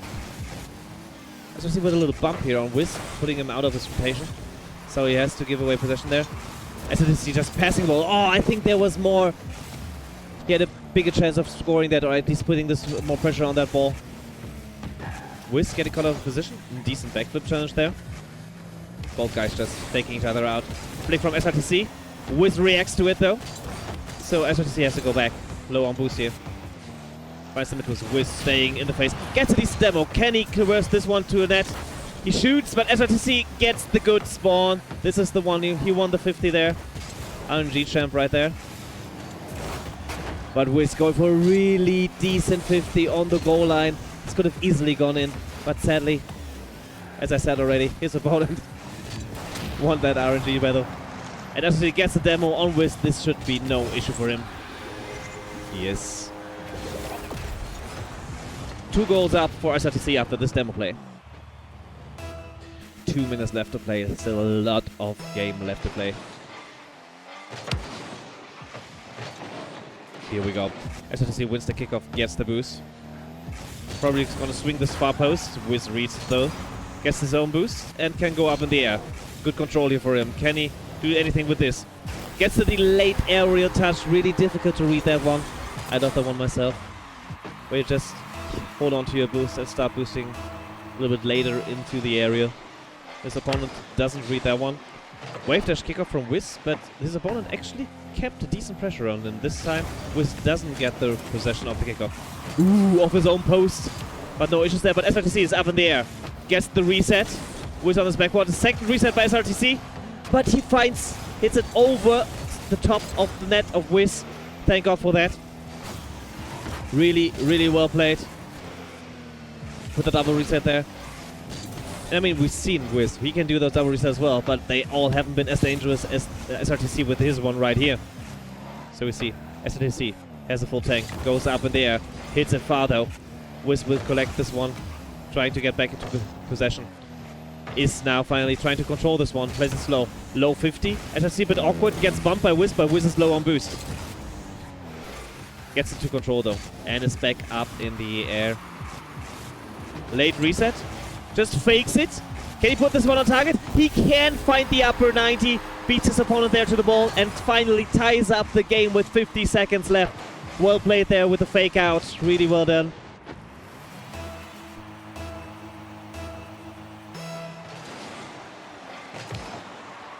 Speaker 1: As you see with a little bump here on Wiz, putting him out of his rotation. So he has to give away possession there. As it is, he just passing the ball. Oh, I think there was more. He had a bigger chance of scoring that, or at least putting this more pressure on that ball. Wiz getting caught out of position. Decent backflip challenge there. Both guys just taking each other out. Flick from SRTC. Wiz reacts to it though. So SRTC has to go back. Low on boost here. Finds the mid with Wiz staying in the face. Gets a decent demo. Can he reverse this one to a net? He shoots, but SRTC gets the good spawn. This is the one. He won the 50 there. RNG champ right there. But Wiz going for a really decent 50 on the goal line. This could have easily gone in, but sadly, as I said already, his opponent won that RNG battle. And as he gets the demo on Wiz, this should be no issue for him. Yes. 2 goals up for SRTC after this demo play. 2 minutes left to play. Still a lot of game left to play. Here we go. SRTC wins the kickoff, gets the boost. Probably going to swing this far post. Wiz reads though. Gets his own boost and can go up in the air. Good control here for him. Can he do anything with this? Gets the delayed aerial touch. Really difficult to read that one. I love that one myself. Where you just hold on to your boost and start boosting a little bit later into the area. His opponent doesn't read that one. Wave dash kickoff from Wiz, but his opponent actually kept a decent pressure on him. This time, Wiz doesn't get the possession of the kickoff. Ooh, off his own post. But no issues there, but SRTC is up in the air. Gets the reset. Wiz on his backboard. The second reset by SRTC. But he hits it over the top of the net of Wiz. Thank God for that. Really, really well played. With the double reset there. I mean, we've seen Wiz. He can do those double resets as well, but they all haven't been as dangerous as SRTC with his one right here. So we see SRTC has a full tank, goes up in the air, hits it far though. Wiz will collect this one, trying to get back into possession. Is now finally trying to control this one, plays it slow. Low 50. SRTC a bit awkward, gets bumped by Wiz, but Wiz is low on boost. Gets it to control though, and is back up in the air. Late reset. Just fakes it. Can he put this one on target? He can find the upper 90. Beats his opponent there to the ball and finally ties up the game with 50 seconds left. Well played there with the fake out. Really well done.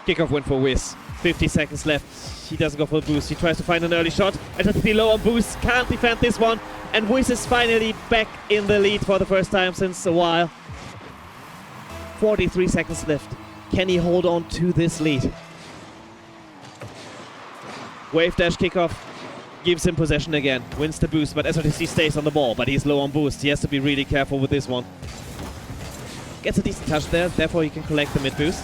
Speaker 1: Kickoff win for Wiz. 50 seconds left. He doesn't go for the boost. He tries to find an early shot. SRTC low on boost. Can't defend this one. And Wiz is finally back in the lead for the first time since a while. 43 seconds left. Can he hold on to this lead? Wave dash kickoff gives him possession again. Wins the boost, but SRTC stays on the ball. But he's low on boost. He has to be really careful with this one. Gets a decent touch there, therefore he can collect the mid boost.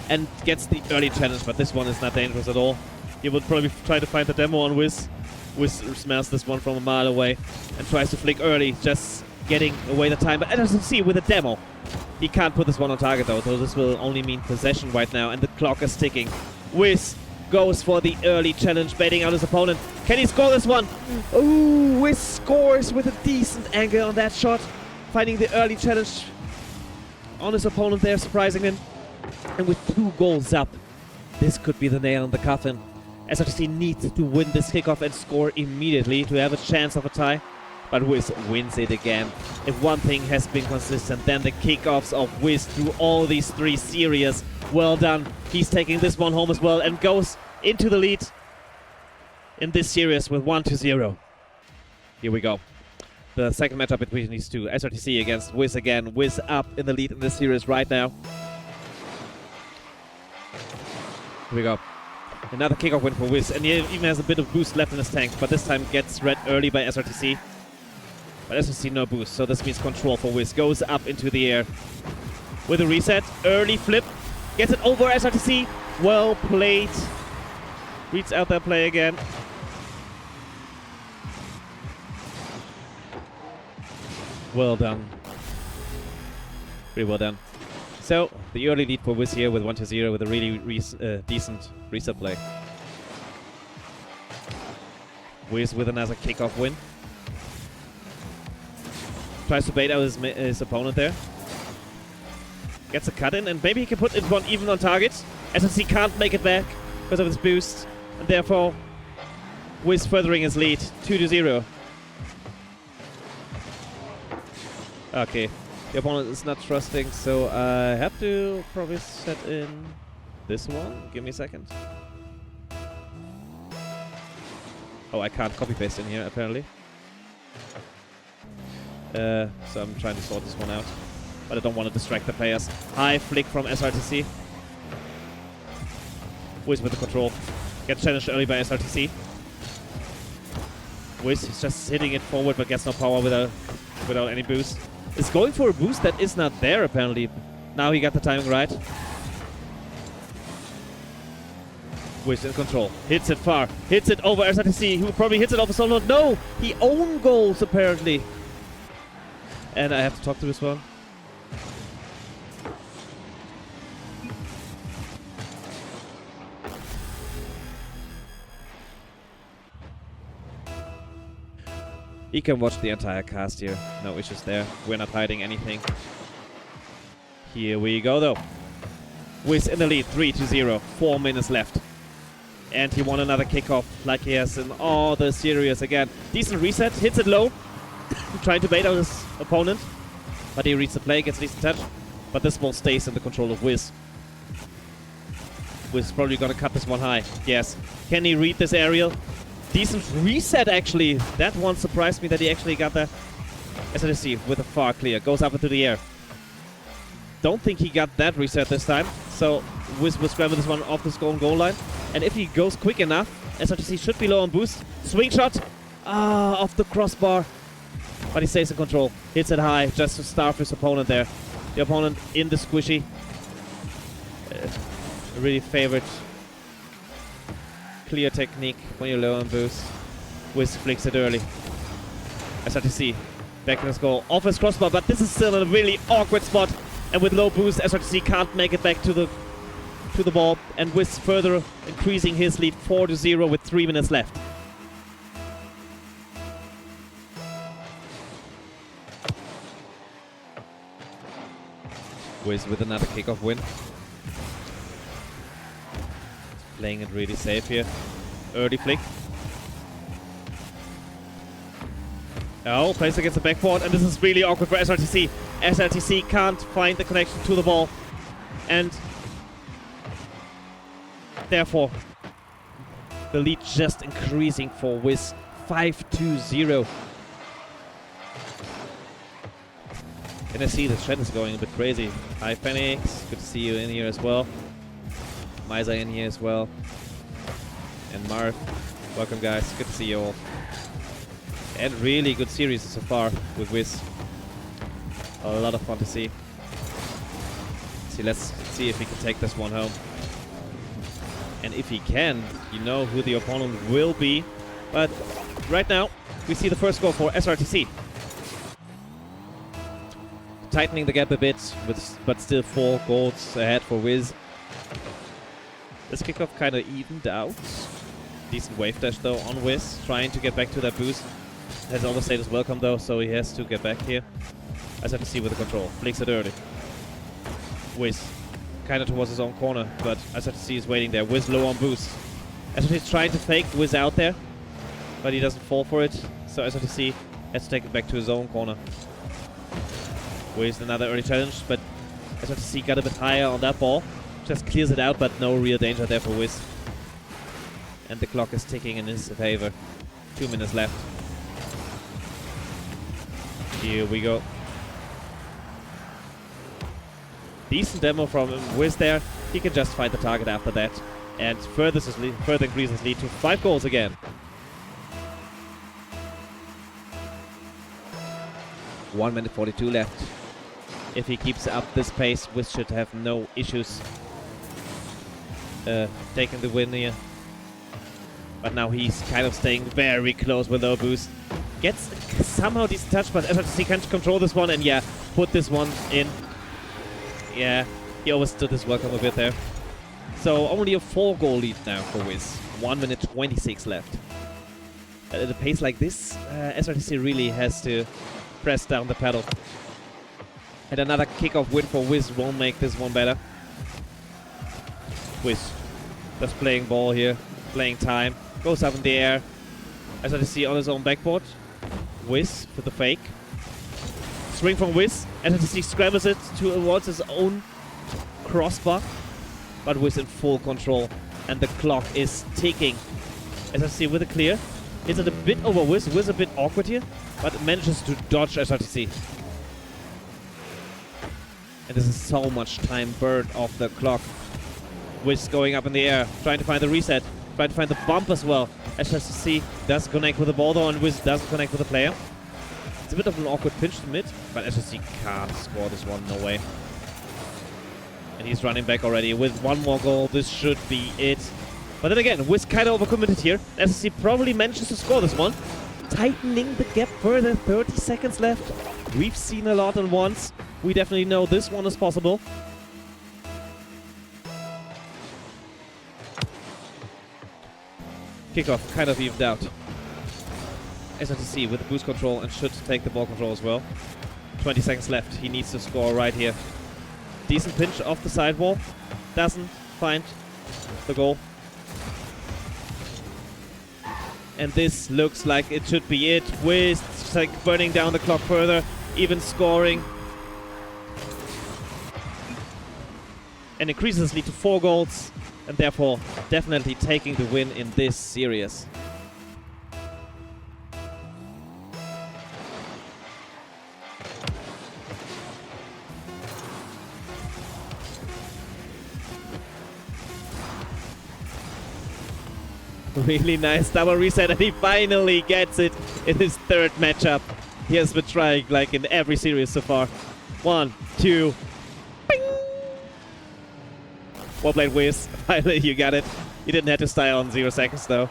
Speaker 1: And gets the early challenge, but this one is not dangerous at all. He would probably try to find the demo on Wiz. Wiz smells this one from a mile away and tries to flick early, just getting away the time. But SRTC with a demo. He can't put this one on target though, so this will only mean possession right now, and the clock is ticking. Wiz goes for the early challenge, baiting out his opponent. Can he score this one? Ooh, Wiz scores with a decent angle on that shot. Finding the early challenge on his opponent there, surprising him. And with 2 goals up, this could be the nail in the coffin. SRTC needs to win this kickoff and score immediately to have a chance of a tie. But Wiz wins it again. If one thing has been consistent, then the kickoffs of Wiz through all these 3 series. Well done. He's taking this one home as well and goes into the lead in this series with 1-0. Here we go. The second matchup between these two. SRTC against Wiz again. Wiz up in the lead in this series right now. Here we go. Another kickoff win for Wiz, and he even has a bit of boost left in his tank, but this time gets read early by SRTC. But SRTC no boost, so this means control for Wiz. Goes up into the air with a reset. Early flip. Gets it over SRTC. Well played. Reads out that play again. Well done. Pretty well done. So, the early lead for Wiz here with 1-0 with a really decent reset play. Wiz with another kickoff win. Tries to bait out his opponent there. Gets a cut in, and maybe he can put it one even on target. SRC can't make it back because of his boost, and therefore Wiz furthering his lead, 2-0. Okay, the opponent is not trusting, so I have to probably set in this one. Give me a second. Oh, I can't copy paste in here apparently. So I'm trying to sort this one out. But I don't want to distract the players. High flick from SRTC. Wiz with the control. Gets challenged early by SRTC. Wiz is just hitting it forward but gets no power without any boost. Is going for a boost that is not there apparently. Now he got the timing right. Wiz in control. Hits it far. Hits it over SRTC, who probably hits it over solo. No! He own goals apparently. And I have to talk to this one. You can watch the entire cast here. No issues there. We're not hiding anything. Here we go though. Wiz in the lead, 3-0. 4 minutes left. And he won another kickoff like he has in all the series again. Decent reset, hits it low. Trying to bait out his opponent. But he reads the play, gets a decent touch. But this ball stays in the control of Wiz. Wiz is probably gonna cut this one high. Yes. Can he read this aerial? Decent reset actually. That one surprised me that he actually got the SRTC with a far clear. Goes up into the air. Don't think he got that reset this time. So Wiz will scramble this one off his own goal line. And if he goes quick enough, SRTC should be low on boost. Swing shot. Off the crossbar. But he stays in control. Hits it high just to starve his opponent there. The opponent in the squishy. Really favorite clear technique when you're low on boost. Wiz flicks it early. SRTC back in his goal. Off his crossbar, but this is still a really awkward spot. And with low boost, SRTC can't make it back to the ball. And Wiz further increasing his lead 4-0 with 3 minutes left. Wiz with another kickoff win. Playing it really safe here. Early flick. Oh, plays against the backboard, and this is really awkward for SRTC. SRTC can't find the connection to the ball. And therefore, the lead just increasing for Wiz. 5-0. And I see the trend is going a bit crazy. Hi Phoenix, good to see you in here as well. Misa in here as well. And Marv, welcome guys, good to see you all. And really good series so far with Wiz. A lot of fun to see. Let's see if he can take this one home. And if he can, you know who the opponent will be. But right now, we see the first goal for SRTC. Tightening the gap a bit, but still 4 goals ahead for Wiz. This kickoff kind of evened out. Decent wave dash though on Wiz, trying to get back to that boost. Has overstayed his welcome though, so he has to get back here. SRTC with the control, flicks it early. Wiz kind of towards his own corner, but SRTC is waiting there. Wiz low on boost. SRTC is trying to fake Wiz out there, but he doesn't fall for it, so SRTC has to take it back to his own corner. Wiz another early challenge, but SRTC got a bit higher on that ball. Just clears it out, but no real danger there for Wiz. And the clock is ticking in his favor. 2 minutes left. Here we go. Decent demo from Wiz there. He can just find the target after that. And further increase his lead to 5 goals again. 1 minute 42 left. If he keeps up this pace, Wiz should have no issues taking the win here. But now he's kind of staying very close with low boost. Gets somehow decent touch, but SRTC can't control this one and yeah, put this one in. Yeah, he overstood his welcome a bit there. So only a 4-goal lead now for Wiz. 1 minute 26 left. At a pace like this, SRTC really has to press down the pedal. And another kickoff win for Wiz won't make this one better. Wiz just playing ball here, playing time. Goes up in the air. SRTC on his own backboard. Wiz for the fake. Swing from Wiz. SRTC scrambles it towards his own crossbar. But Wiz in full control. And the clock is ticking. SRTC with a clear. Is it a bit over Wiz? Wiz a bit awkward here. But manages to dodge SRTC. And this is so much time burned off the clock. Wiz going up in the air. Trying to find the reset. Trying to find the bump as well. SRTC does connect with the ball though, and Wiz doesn't connect with the player. It's a bit of an awkward pinch to mid, but SRTC can't score this one, no way. And he's running back already. With one more goal, this should be it. But then again, Wiz kind of overcommitted here. SRTC probably manages to score this one. Tightening the gap further, 30 seconds left. We've seen a lot at once. We definitely know this one is possible. Kickoff kind of evened out. SRTC with the boost control and should take the ball control as well. 20 seconds left. He needs to score right here. Decent pinch off the sidewall. Doesn't find the goal. And this looks like it should be it. Wiz like burning down the clock further. Even scoring. And increases his lead to 4 goals. And therefore, definitely taking the win in this series. Really nice double reset, and he finally gets it in his 3rd matchup. He has been trying like in every series so far. 1, 2. Well played, Wiz. Finally, you got it. You didn't have to stay on 0 seconds, though.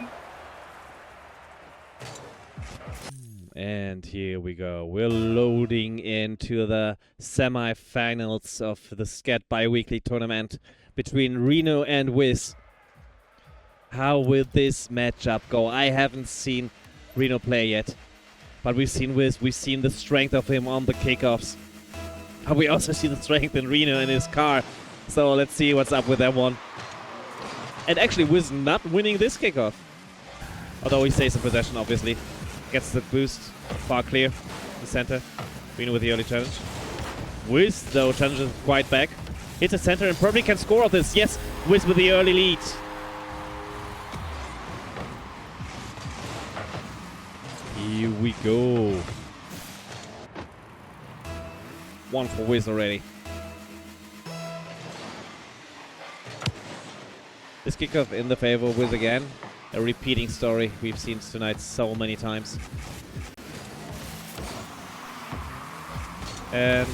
Speaker 1: And here we go. We're loading into the semi-finals of the SKED bi-weekly tournament between Reno and Wiz. How will this matchup go? I haven't seen Reno play yet, but we've seen Wiz. We've seen the strength of him on the kickoffs. And we also see the strength in Reno in his car. So let's see what's up with that one. And actually, Wiz not winning this kickoff. Although he stays in possession, obviously. Gets the boost. Far clear. The center. Reno with the early challenge. Wiz, though, challenges quite back. Hits the center and probably can score off this. Yes, Wiz with the early lead. Here we go. 1 for Wiz already. This kickoff in the favor of Wiz again. A repeating story we've seen tonight so many times. And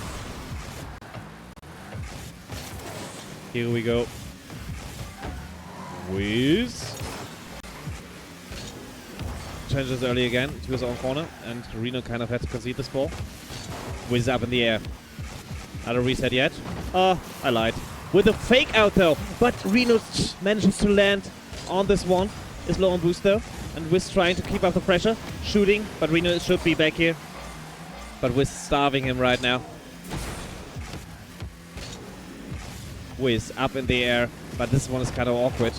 Speaker 1: here we go. Wiz changes early again to his own corner, and Reno kind of had to concede this ball. Wiz up in the air. Not a reset yet. Oh, I lied. With a fake out though, but Reno manages to land on this one. Is low on boost though, and Wiz trying to keep up the pressure. Shooting, but Reno should be back here. But Wiz starving him right now. Wiz up in the air, but this one is kind of awkward.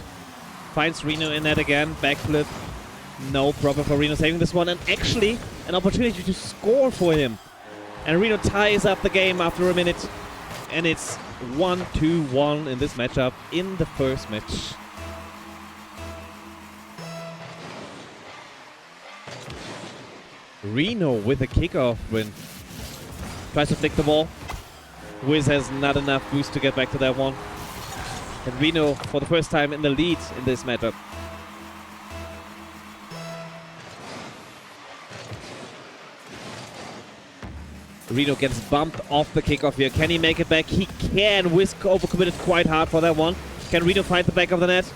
Speaker 1: Finds Reno in net again, backflip. No problem for Reno saving this one, and actually an opportunity to score for him. And Reno ties up the game after a minute. And it's 1-2-1 in this matchup in the first match. Reno with a kickoff win. Tries to flick the ball. Wiz has not enough boost to get back to that one. And Reno for the first time in the lead in this matchup. Reno gets bumped off the kickoff here. Can he make it back? He can. Wiz overcommitted quite hard for that one. Can Reno find the back of the net?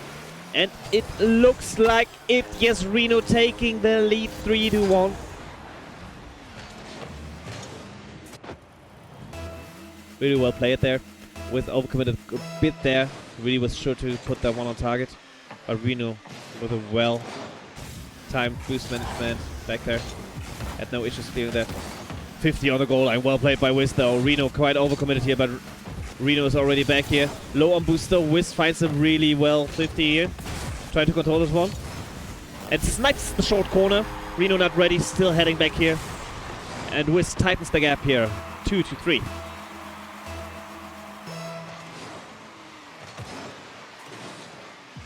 Speaker 1: And it looks like it. Yes, Reno taking the lead 3-1. Really well played there. With overcommitted a bit there. Really was sure to put that one on target. But Reno with a well-timed boost management back there. Had no issues clearing that. 50 on the goal line. Well played by Wiz though. Reno quite overcommitted here, but Reno is already back here. Low on boost though. Wiz finds him really well. 50 here. Trying to control this one. And snipes the short corner. Reno not ready. Still heading back here. And Wiz tightens the gap here. 2-3.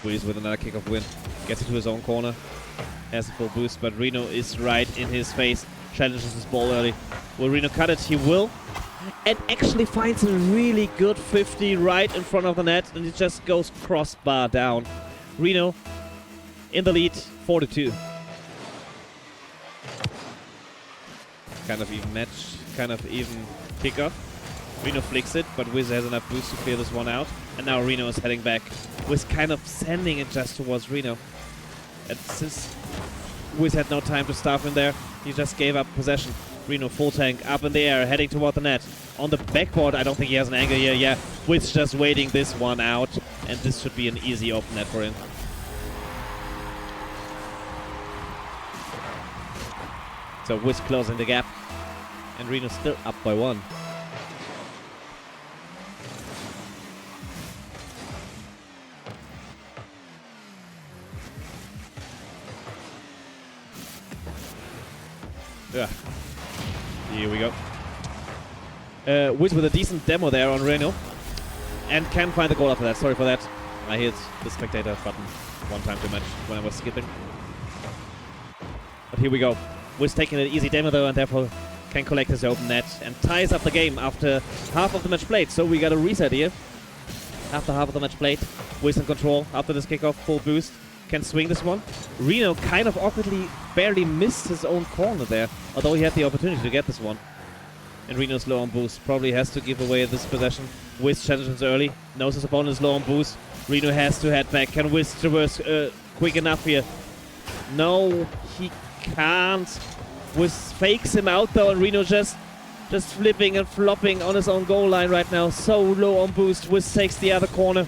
Speaker 1: Wiz with another kickoff win. Gets it to his own corner. Has a full boost, but Reno is right in his face. Challenges his ball early. Will Reno cut it? He will. And actually finds a really good 50 right in front of the net. And it just goes crossbar down. Reno in the lead, 4-2. Kind of even match, kind of even kickoff. Reno flicks it, but Wiz has enough boost to clear this one out. And now Reno is heading back. Wiz kind of sending it just towards Reno. And since Wiz had no time to stop in there, he just gave up possession. Reno full tank, up in the air, heading toward the net. On the backboard, I don't think he has an angle here. Yeah, Wiz just waiting this one out. And this should be an easy open net for him. So Wiz closing the gap. And Reno still up by 1. Yeah. Here we go. Wiz with a decent demo there on Reno. And can find the goal after that. Sorry for that. I hit the spectator button one time too much when I was skipping. But here we go. Wiz taking an easy demo though, and therefore can collect his open net and ties up the game after half of the match played. So we got a reset here. After half of the match played. Wiz in control after this kickoff. Full boost. Can swing this one. Reno kind of awkwardly barely missed his own corner there, although he had the opportunity to get this one. And Reno's low on boost. Probably has to give away this possession. Wiz challenges early. Knows his opponent is low on boost. Reno has to head back. Can Wiz traverse quick enough here? No, he can't. Wiz fakes him out though, and Reno just flipping and flopping on his own goal line right now. So low on boost. Wiz takes the other corner.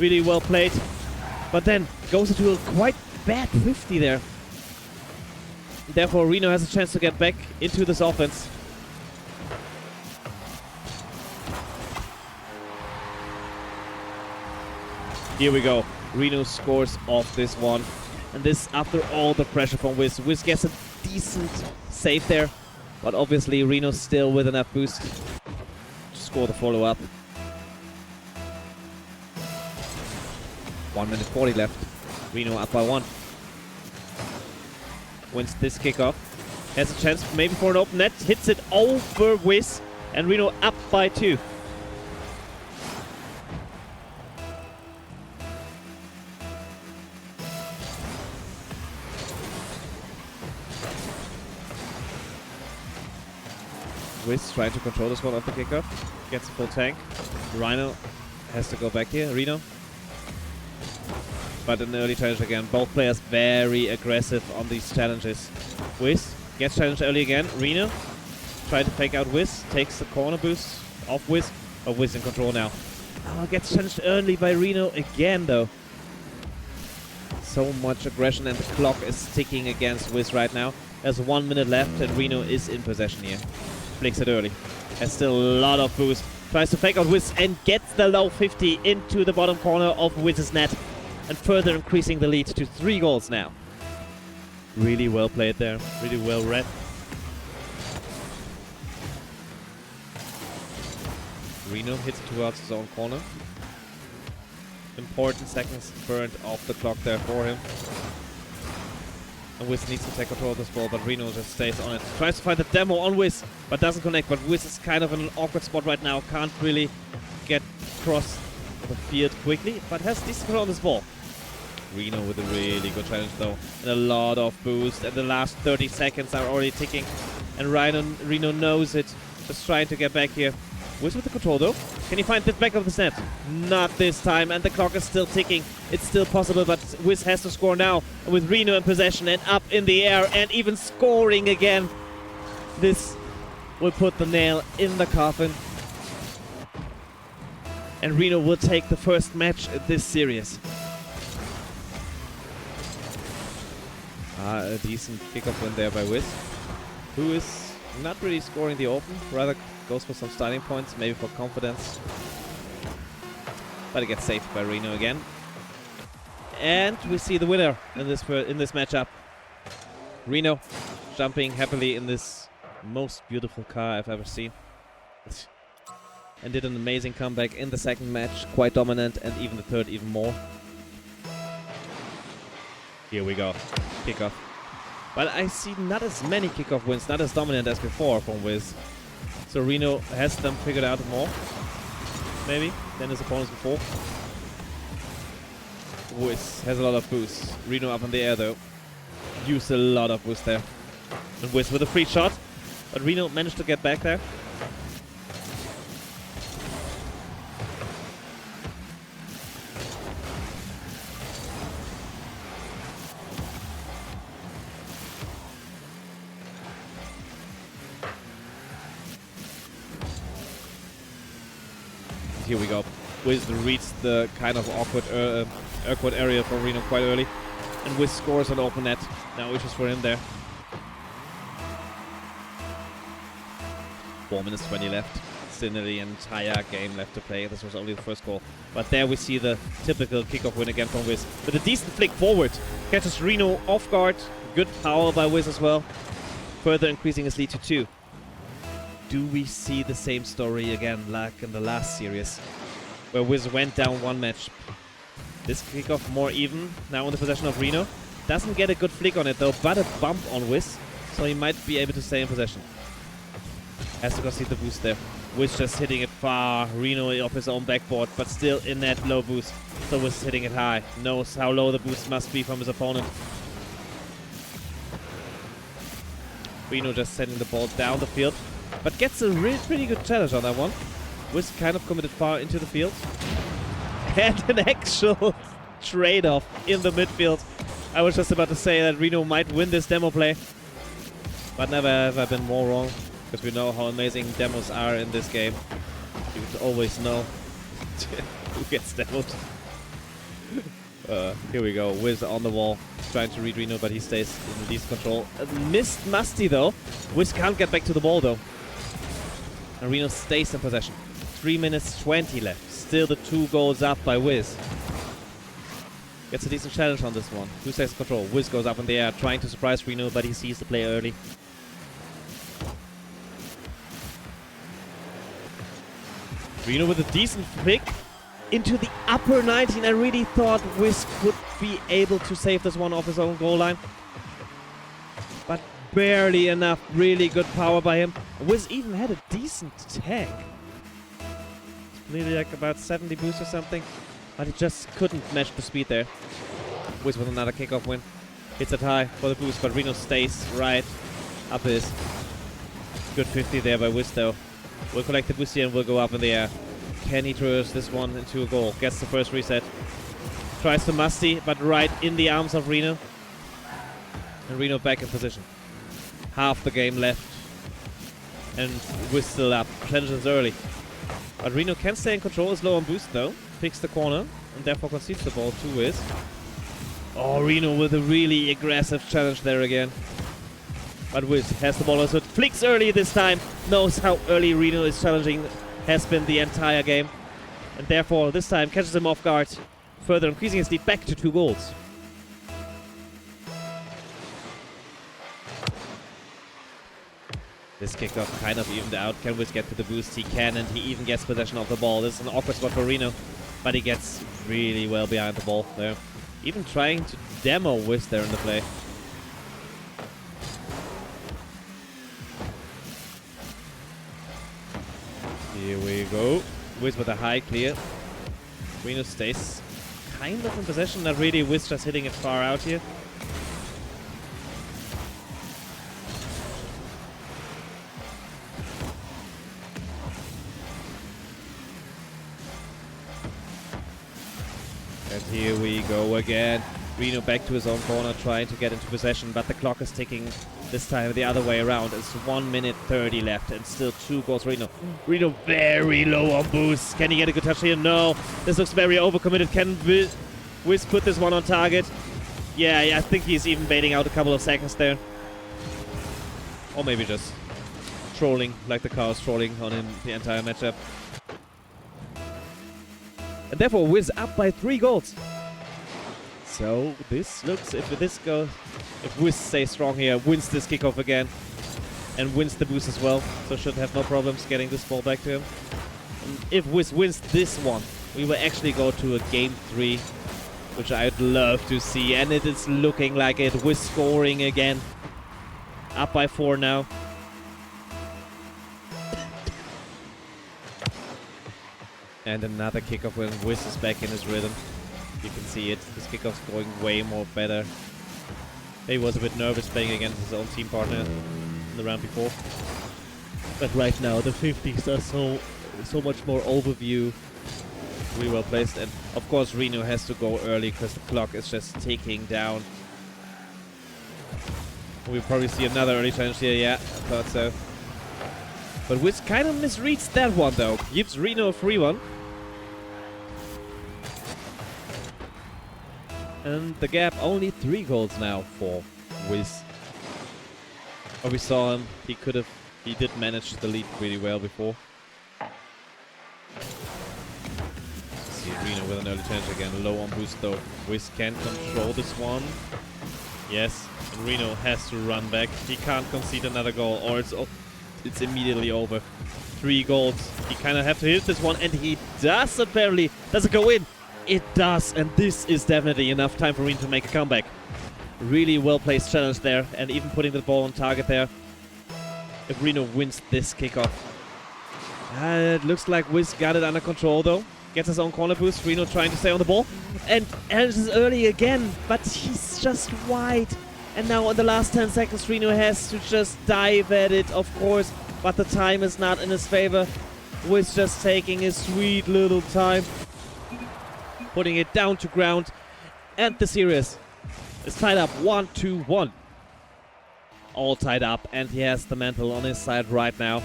Speaker 1: Really well played. But then goes into a quite bad 50 there. Therefore, Reno has a chance to get back into this offense. Here we go. Reno scores off this one. And this after all the pressure from Wiz. Wiz gets a decent save there. But obviously, Reno still with enough boost to score the follow-up. 1 minute 40 left. Reno up by 1. Wins this kickoff. Has a chance maybe for an open net. Hits it over Wiz. And Reno up by 2. Wiz trying to control this one off the kickoff. Gets a full tank. Reno has to go back here. Reno. But an early challenge again. Both players very aggressive on these challenges. Wiz gets challenged early again. Reno trying to fake out Wiz. Takes the corner boost off Wiz. Oh, Wiz in control now. Oh, gets challenged early by Reno again though. So much aggression and the clock is ticking against Wiz right now. There's 1 minute left and Reno is in possession here. Flicks it early. Has still a lot of boost. Tries to fake out Wiz and gets the low 50 into the bottom corner of Wiz's net. And further increasing the lead to 3 goals now. Really well played there. Really well read. Reno hits it towards his own corner. Important seconds burned off the clock there for him. And Wiz needs to take control of this ball, but Reno just stays on it. Tries to find the demo on Wiz, but doesn't connect. But Wiz is kind of in an awkward spot right now. Can't really get across the field quickly, but has decent control on this ball. Reno with a really good challenge though, and a lot of boost, and the last 30 seconds are already ticking, and Reno knows it, just trying to get back here. Wiz with the control though, Can he find the back of the net? Not this time, and the clock is still ticking. It's still possible, but Wiz has to score now. With Reno in possession and up in the air and even scoring again. This will put the nail in the coffin. And Reno will take the first match in this series. A decent kickoff win there by Wiz, who is not really scoring the open, rather goes for some starting points, maybe for confidence. But it gets saved by Reno again. And we see the winner in this matchup. Reno jumping happily in this most beautiful car I've ever seen. And did an amazing comeback in the second match, quite dominant, and even the third even more. Here we go, kickoff. But I see not as many kickoff wins, not as dominant as before from Wiz. So Reno has them figured out more, maybe, than his opponents before. Wiz has a lot of boost. Reno up in the air though. Used a lot of boost there. And Wiz with a free shot, but Reno managed to get back there. Here we go. Wiz reached the kind of awkward area for Reno quite early. And Wiz scores on open net. Now which is for him there. 4 minutes 20 left. Still the entire game left to play. This was only the first goal. But there we see the typical kickoff win again from Wiz. With a decent flick forward. Catches Reno off guard. Good power by Wiz as well. Further increasing his lead to 2. Do we see the same story again like in the last series, where Wiz went down one match? This kickoff more even, now in the possession of Reno. Doesn't get a good flick on it though, but a bump on Wiz, so he might be able to stay in possession. Has to concede the boost there. Wiz just hitting it far, Reno off his own backboard, but still in that low boost. So Wiz hitting it high, knows how low the boost must be from his opponent. Reno just sending the ball down the field. But gets a pretty good challenge on that one. Wiz kind of committed far into the field. And an actual trade-off in the midfield. I was just about to say that Reno might win this demo play. But never have I been more wrong. Because we know how amazing demos are in this game. You would always know who gets demoed. Here we go. Wiz on the wall. Trying to read Reno, but he stays in decent control. Missed Musty though. Wiz can't get back to the ball though. And Reno stays in possession. 3 minutes 20 left. Still the 2 goals up by Wiz. Gets a decent challenge on this one. 2 stays in control. Wiz goes up in the air, trying to surprise Reno, but he sees the play early. Reno with a decent flick into the upper 19. I really thought Wiz would be able to save this one off his own goal line. But barely enough. Really good power by him. Wiz even had a decent tank. Nearly like about 70 boost or something. But he just couldn't match the speed there. Wiz with another kickoff win. Hits it high for the boost, but Reno stays right up his. Good 50 there by Wiz though. Will collect the boost here and will go up in the air. Can he traverse this one into a goal? Gets the first reset. Tries to Musty, but right in the arms of Reno. And Reno back in position. Half the game left. And Wiz still up. Challenges early. But Reno can stay in control. Is low on boost though. Picks the corner. And therefore concedes the ball to Wiz. Oh, Reno with a really aggressive challenge there again. But Wiz has the ball also. Flicks early this time. Knows how early Reno is challenging. Has been the entire game. And therefore this time catches him off guard. Further increasing his lead back to 2 goals. This kickoff kind of evened out. Can Wiz get to the boost? He can, and he even gets possession of the ball. This is an awkward spot for Reno, but he gets really well behind the ball there. Even trying to demo Wiz there in the play. Here we go. Wiz with a high clear. Reno stays kind of in possession. Not really. Wiz just hitting it far out here. And here we go again. Reno back to his own corner, trying to get into possession, but the clock is ticking this time the other way around. It's 1 minute 30 left and still 2 goals Reno. Reno very low on boost. Can he get a good touch here? No. This looks very overcommitted. Can Wiz put this one on target? Yeah, I think he's even baiting out a couple of seconds there. Or maybe just trolling, like the car is trolling on him the entire matchup. And therefore, Wiz up by 3 goals. So this looks, if Wiz stays strong here, wins this kickoff again, and wins the boost as well, so should have no problems getting this ball back to him. And if Wiz wins this one, we will actually go to a game 3, which I'd love to see, and it is looking like it. Wiz scoring again, up by 4 now. And another kickoff when Wiz is back in his rhythm. You can see it. His kickoff's going way more better. He was a bit nervous playing against his own team partner in the round before. But right now the 50s are so much more overview. Really well placed. And of course Reno has to go early because the clock is just ticking down. We'll probably see another early challenge here. Yeah, I thought so. But Wiz kind of misreads that one though. Gives Reno a free one. And the gap only 3 goals now for Wiz. But we saw him. He did manage the lead really well before. See Reno with an early challenge again. Low on boost though. Wiz can control this one. Yes. And Reno has to run back. He can't concede another goal or it's immediately over. 3 goals. He kind of have to hit this one, and he does apparently. Does it go in? It does, and this is definitely enough time for Reno to make a comeback. Really well-placed challenge there, and even putting the ball on target there. If Reno wins this kickoff. It looks like Wiz got it under control though. Gets his own corner boost. Reno trying to stay on the ball. And is early again, but he's just wide. And now in the last 10 seconds, Reno has to just dive at it, of course. But the time is not in his favor. Wiz just taking his sweet little time. Putting it down to ground. And the series is tied up 1-1. All tied up. And he has the mantle on his side right now.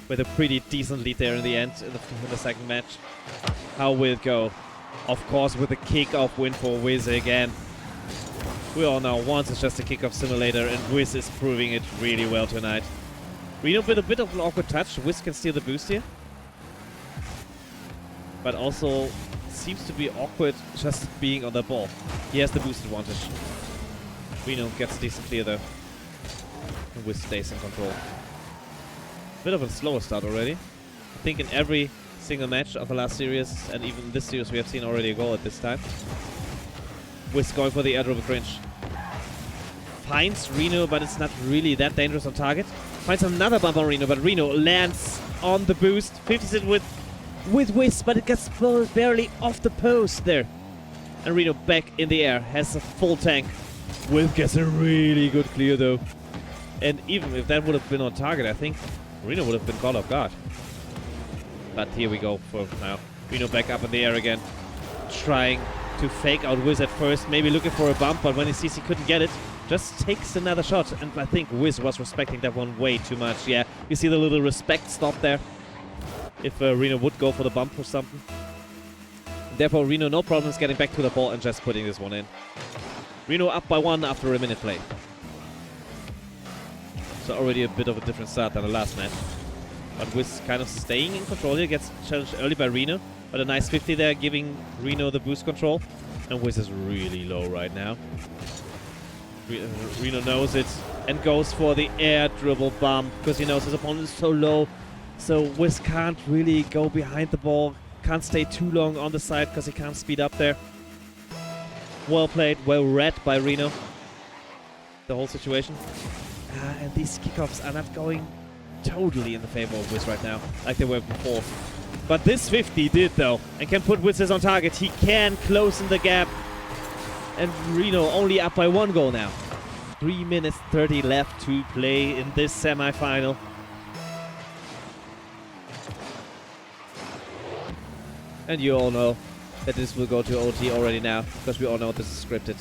Speaker 1: With a pretty decent lead there in the end, in the second match. How will it go? Of course, with a kickoff win for Wiz again. We all know once it's just a kickoff simulator, and Wiz is proving it really well tonight. Reno with a bit of an awkward touch. Wiz can steal the boost here. But also seems to be awkward just being on the ball. He has the boost advantage. Reno gets decent clear though. And Wiz stays in control. Bit of a slower start already. I think in every single match of the last series, and even this series, we have seen already a goal at this time. Wiz going for the airdrop cringe. Finds Reno, but it's not really that dangerous on target. Finds another bump on Reno, but Reno lands on the boost. 50 with Wiz, but it gets barely off the post there. And Reno back in the air, has a full tank. Wiz gets a really good clear though. And even if that would have been on target, I think Reno would have been caught off guard. But here we go for now. Reno back up in the air again. Trying to fake out Wiz at first, maybe looking for a bump, but when he sees he couldn't get it, just takes another shot. And I think Wiz was respecting that one way too much. Yeah, you see the little respect stop there. If Reno would go for the bump or something. Therefore, Reno no problems getting back to the ball and just putting this one in. Reno up by 1 after a minute play. So already a bit of a different start than the last match. But Wiz kind of staying in control here, gets challenged early by Reno. But a nice 50 there, giving Reno the boost control. And Wiz is really low right now. Reno knows it and goes for the air dribble bump because he knows his opponent is so low. So Wiz can't really go behind the ball, can't stay too long on the side because he can't speed up there. Well played, well read by Reno. The whole situation. And these kickoffs are not going totally in the favor of Wiz right now, like they were before. But this 50 did though, and can put Wiz on target. He can close in the gap. And Reno only up by 1 goal now. 3 minutes 30 left to play in this semi-final. And you all know that this will go to OT already now, because we all know this is scripted.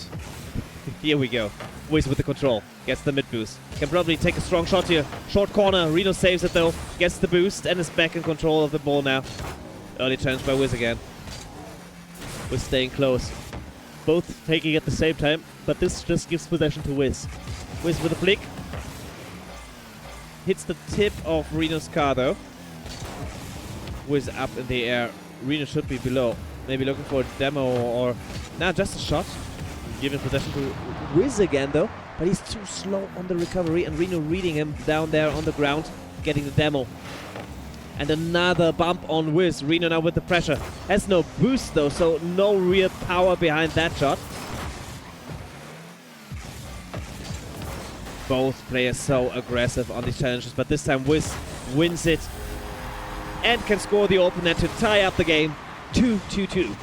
Speaker 1: Here we go. Wiz with the control. Gets the mid boost. Can probably take a strong shot here. Short corner. Reno saves it though. Gets the boost and is back in control of the ball now. Early challenge by Wiz again. Wiz staying close. Both taking at the same time, but this just gives possession to Wiz. Wiz with a flick. Hits the tip of Reno's car though. Wiz up in the air. Reno should be below. Maybe looking for a demo or... Nah, just a shot. Giving possession to Wiz again though. But he's too slow on the recovery and Reno reading him down there on the ground. Getting the demo. And another bump on Wiz. Reno now with the pressure. Has no boost though, so no real power behind that shot. Both players so aggressive on these challenges, but this time Wiz wins it and can score the open net to tie up the game 2-2-2.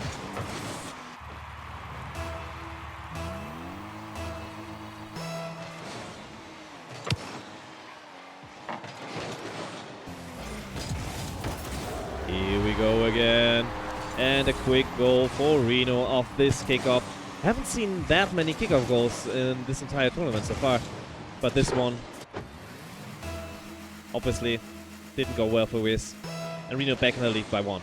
Speaker 1: Here we go again. And a quick goal for Reno off this kickoff. Haven't seen that many kickoff goals in this entire tournament so far. But this one, obviously, didn't go well for Wiz. And Reno back in the lead by 1.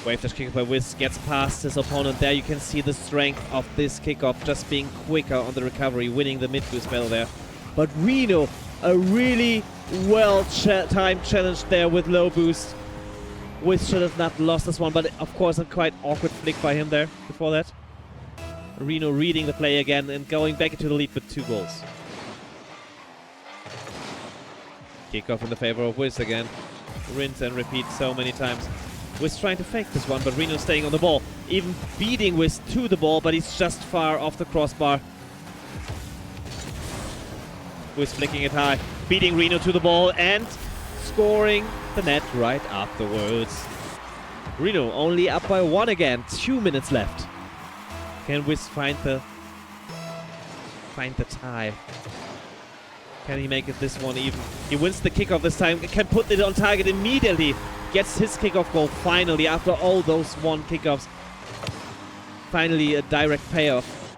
Speaker 1: Wave dash kickoff by Wiz gets past his opponent. There you can see the strength of this kickoff, just being quicker on the recovery, winning the mid-boost battle there. But Reno, a really well-timed challenge there with low boost. Wiz should have not lost this one, but of course a quite awkward flick by him there before that. Reno reading the play again and going back into the lead with 2 goals. Kickoff in the favor of Wiz again. Rinse and repeat so many times. Wiz trying to fake this one, but Reno staying on the ball. Even beating Wiz to the ball, but he's just far off the crossbar. Wiz flicking it high, beating Reno to the ball and scoring the net right afterwards. Reno only up by 1 again. 2 minutes left. Can Wiz find the tie? Can he make it this one even? He wins the kickoff this time. Can put it on target immediately. Gets his kickoff goal finally after all those 1 kickoffs. Finally a direct payoff.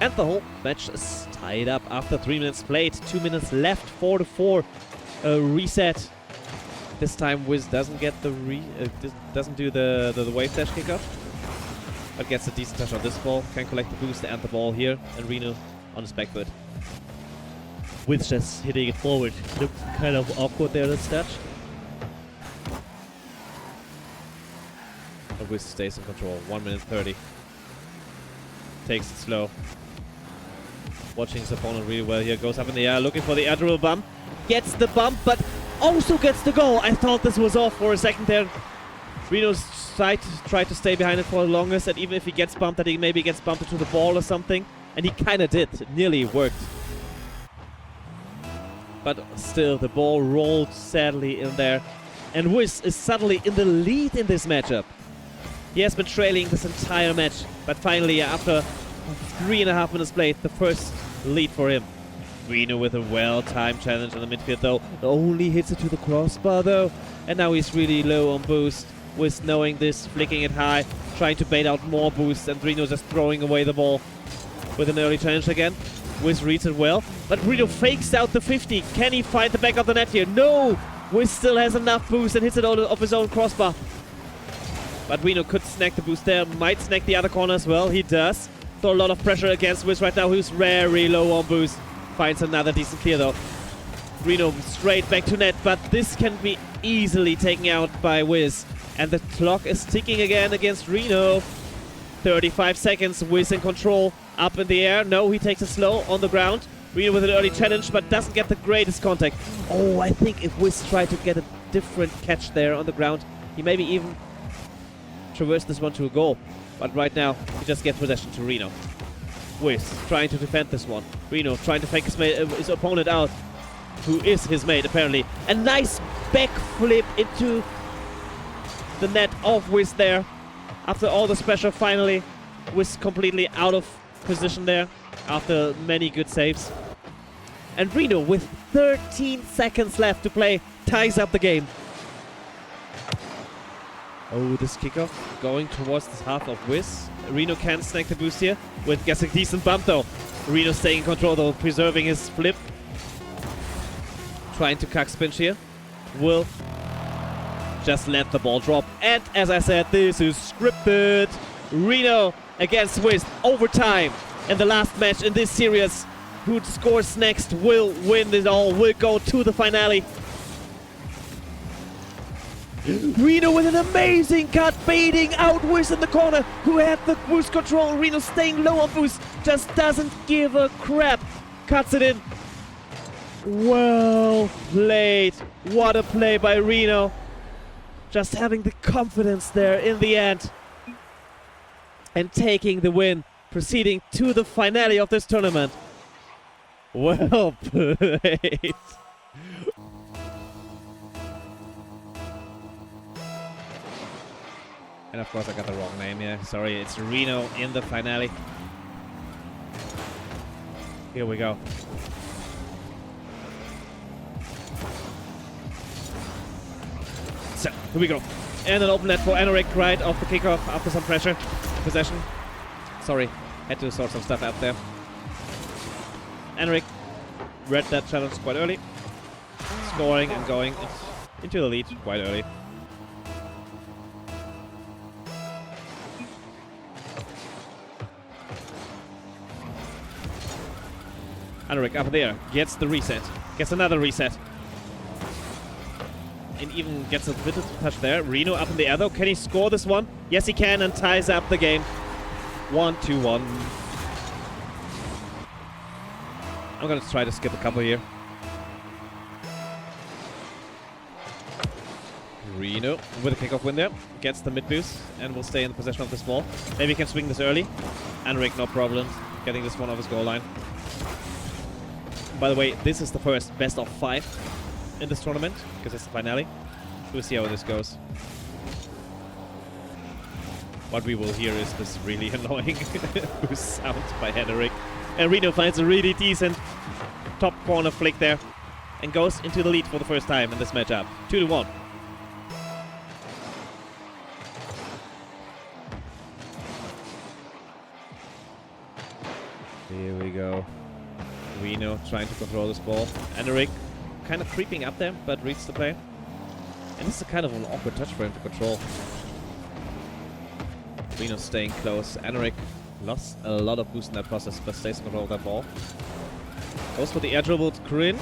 Speaker 1: And the whole match is tied up after 3 minutes played. 2 minutes left. 4-4. Reset. This time Wiz doesn't get the doesn't do the wave dash kickoff. But gets a decent touch on this ball. Can collect the boost and the ball here. And Reno on his back foot. Wiz just hitting it forward. Looked kind of awkward there, this touch. But Wiz stays in control. 1 minute 30. Takes it slow. Watching his opponent really well here. Goes up in the air, looking for the admiral bump. Gets the bump, but also gets the goal. I thought this was off for a second there. Reno's tried to stay behind it for the longest, and even if he gets bumped, that he maybe gets bumped into the ball or something. And he kind of did. It nearly worked. But still, the ball rolled sadly in there. And Wiz is suddenly in the lead in this matchup. He has been trailing this entire match. But finally, after 3.5 minutes played, the first lead for him. Reno with a well-timed challenge in the midfield though. Only hits it to the crossbar though. And now he's really low on boost. Wiz knowing this, flicking it high, trying to bait out more boost, and Reno just throwing away the ball with an early challenge again. Wiz reads it well, but Reno fakes out the 50. Can he find the back of the net here? No! Wiz still has enough boost and hits it out of his own crossbar. But Reno could snag the boost there, might snag the other corner as well. He does. Throw a lot of pressure against Wiz right now, who's very low on boost. Finds another decent clear though. Reno straight back to net, but this can be easily taken out by Wiz. And the clock is ticking again against Reno. 35 seconds, Wiz in control. Up in the air, no, he takes it slow on the ground. Reno with an early challenge, but doesn't get the greatest contact. Oh, I think if Wiz tried to get a different catch there on the ground, he maybe even traversed this one to a goal. But right now, he just gets possession to Reno. Wiz trying to defend this one. Reno trying to fake his opponent out, who is his mate apparently. A nice backflip into the net of Wiz there. After all this pressure, finally, Wiz completely out of position there after many good saves. And Reno, with 13 seconds left to play, ties up the game. Oh, this kickoff going towards the half of Wiz. Reno can snag the boost here. With gets a decent bump though. Reno staying in control though, preserving his flip. Trying to cuck spinch here. Will just let the ball drop. And as I said, this is scripted. Reno against Wiz, overtime. In the last match in this series. Who scores next will win it all, will go to the finale. Reno with an amazing cut, baiting out Wiz in the corner, who had the boost control. Reno staying low on boost, just doesn't give a crap. Cuts it in. Well played. What a play by Reno. Just having the confidence there in the end. And taking the win, proceeding to the finale of this tournament. Well played. And of course I got the wrong name, yeah. Sorry, it's Reno in the finale. Here we go. So, here we go. And an open net for Anorik right off the kickoff after some pressure. Possession. Sorry, had to sort some stuff out there. Anorik read that challenge quite early. Scoring and going into the lead quite early. Anorik up there, gets the reset, gets another reset. And even gets a bit of touch there. Reno up in the air though. Can he score this one? Yes, he can, and ties up the game. 1-2-1. I'm gonna try to skip a couple here. Reno with a kickoff win there. Gets the mid boost and will stay in possession of this ball. Maybe he can swing this early. Anorik, no problem. Getting this one off his goal line. By the way, this is the first best of 5 in this tournament, because it's the finale. We'll see how this goes. What we will hear is this really annoying boost sound by Anorik. And Reno finds a really decent top corner flick there and goes into the lead for the first time in this matchup. 2-1. Here we go. Reno trying to control this ball. Anorik kind of creeping up there, but reads the play. And this is kind of an awkward touch for him to control. Reno staying close. Anorik lost a lot of boost in that process, but stays in control of that ball. Goes for the air dribble, cringe.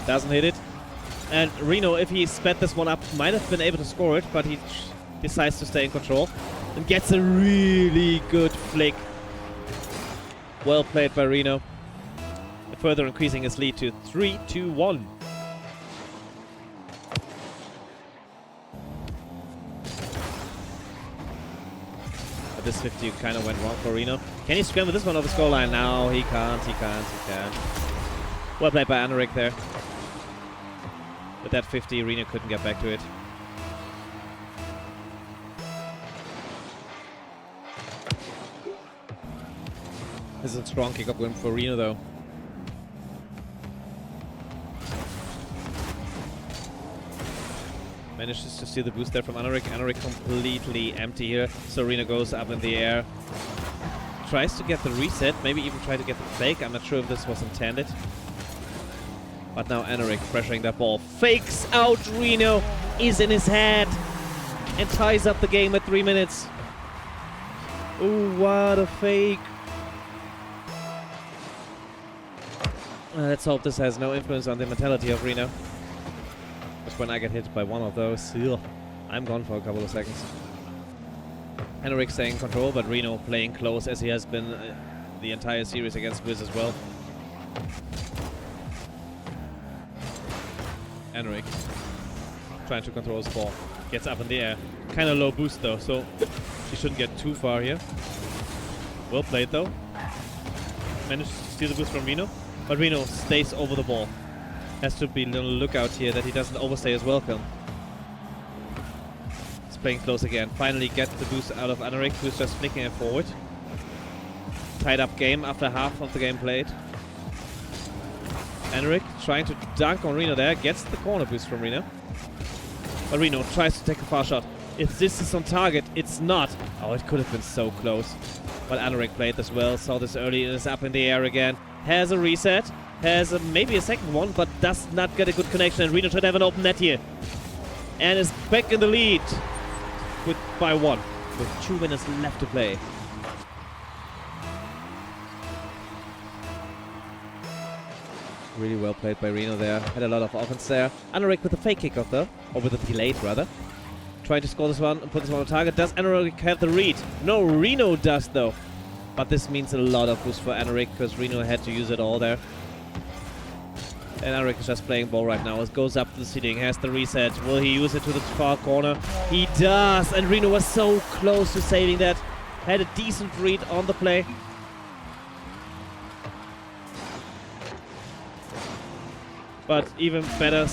Speaker 1: Doesn't hit it. And Reno, if he sped this one up, might have been able to score it, but he decides to stay in control. And gets a really good flick. Well played by Reno. Further increasing his lead to 3-1. But this 50 kind of went wrong for Reno. Can he scramble this one off the score line? No, he can't. Well played by Anorik there. With that 50, Reno couldn't get back to it. This is a strong kick-up win for Reno though. Manages to steal the boost there from Anorik. Anorik completely empty here. So Reno goes up in the air. Tries to get the reset. Maybe even try to get the fake. I'm not sure if this was intended. But now Anorik pressuring that ball. Fakes out Reno. Is in his head. And ties up the game at 3 minutes. Ooh, what a fake. Let's hope this has no influence on the mentality of Reno. When I get hit by one of those, I'm gone for a couple of seconds. Anorik staying in control, but Reno playing close as he has been the entire series against Wiz as well. Anorik trying to control his ball. Gets up in the air. Kind of low boost though, so he shouldn't get too far here. Well played though. Managed to steal the boost from Reno, but Reno stays over the ball. Has to be a little lookout here that he doesn't overstay his welcome. He's playing close again. Finally gets the boost out of Anorik, who's just flicking it forward. Tied up game after half of the game played. Anorik trying to dunk on Reno there. Gets the corner boost from Reno. But Reno tries to take a far shot. If this is on target, it's not. Oh, it could have been so close. But Anorik played this well, saw this early, and is up in the air again. Has a reset, has maybe a second one, but does not get a good connection. And Reno should have an open net here. And is back in the lead by 1, with 2 minutes left to play. Really well played by Reno there. Had a lot of offense there. Anorik with a fake kickoff though, or with a delayed rather. Trying to score this one and put this one on target. Does Anorik have the read? No, Reno does though. But this means a lot of boost for Anorik because Reno had to use it all there. And Anorik is just playing ball right now. It goes up to the ceiling, has the reset. Will he use it to the far corner? He does! And Reno was so close to saving that. Had a decent read on the play. But even better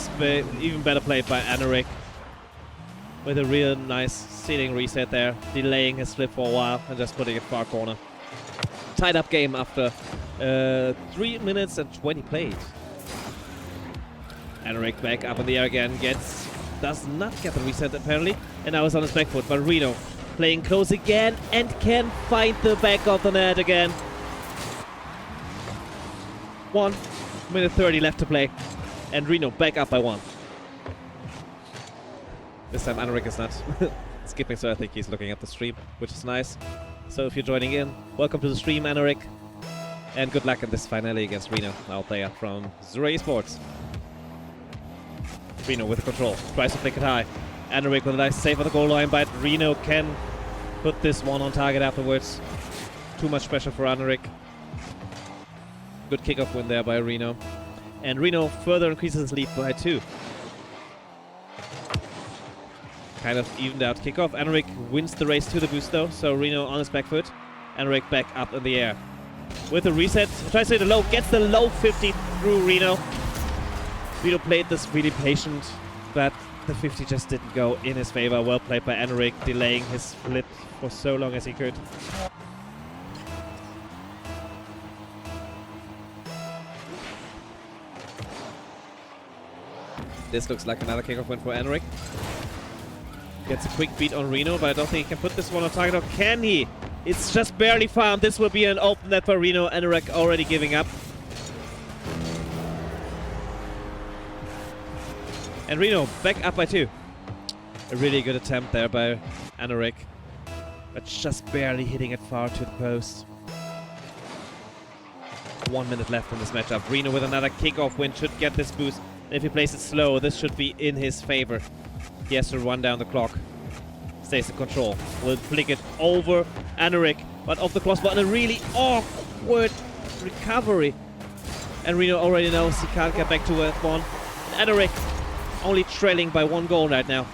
Speaker 1: played by Anorik. With a real nice ceiling reset there. Delaying his flip for a while and just putting it far corner. Tied up game after 3 minutes and 20 played. Anorik back up in the air again, does not get the reset apparently, and now is on his back foot, but Reno playing close again and can find the back of the net again. 1 minute 30 left to play, and Reno back up by 1. This time Anorik is not skipping, so I think he's looking at the stream, which is nice. So if you're joining in, welcome to the stream, Anorik, and good luck in this finale against Reno out there from ZURA Esports. Reno with the control, tries to flick it high. Anorik with a nice save on the goal line, but Reno can put this one on target afterwards. Too much pressure for Anorik. Good kickoff win there by Reno. And Reno further increases his lead by 2. Kind of evened out kickoff. Anorik wins the race to the boost though, so Reno on his back foot. Anorik back up in the air. With a reset, tries to hit the low, gets the low 50 through Reno. Reno played this really patient, but the 50 just didn't go in his favor. Well played by Anorik, delaying his flip for so long as he could. This looks like another kickoff win for Anorik. Gets a quick beat on Reno, but I don't think he can put this one on target. Or can he? It's just barely found. This will be an open net for Reno. Anorik already giving up. And Reno back up by 2. A really good attempt there by Anorik, but just barely hitting it far to the post. 1 minute left in this matchup. Reno with another kickoff win should get this boost. And if he plays it slow, this should be in his favor. He has to run down the clock. Stays in control. Will flick it over Anorik, but off the crossbar and a really awkward recovery. And Reno already knows he can't get back to one. And Anorik only trailing by 1 goal right now.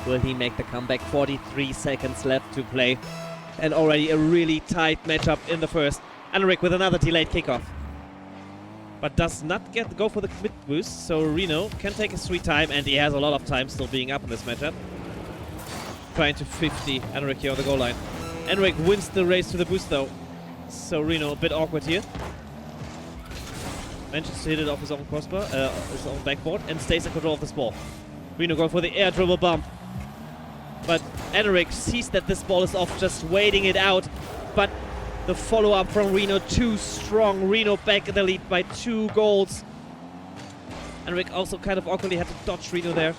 Speaker 1: Will he make the comeback? 43 seconds left to play. And already a really tight matchup in the first. Anorik with another delayed kickoff. But does not go for the mid boost, so Reno can take his sweet time, and he has a lot of time still being up in this matchup. Trying to 50 Anorik here on the goal line. Anorik wins the race to the boost though, so Reno a bit awkward here. Manages to hit it off his own crossbar, his own backboard, and stays in control of this ball. Reno going for the air dribble bump. But Anorik sees that this ball is off, just waiting it out. But the follow-up from Reno too strong. Reno back in the lead by 2 goals. Anorik also kind of awkwardly had to dodge Reno there.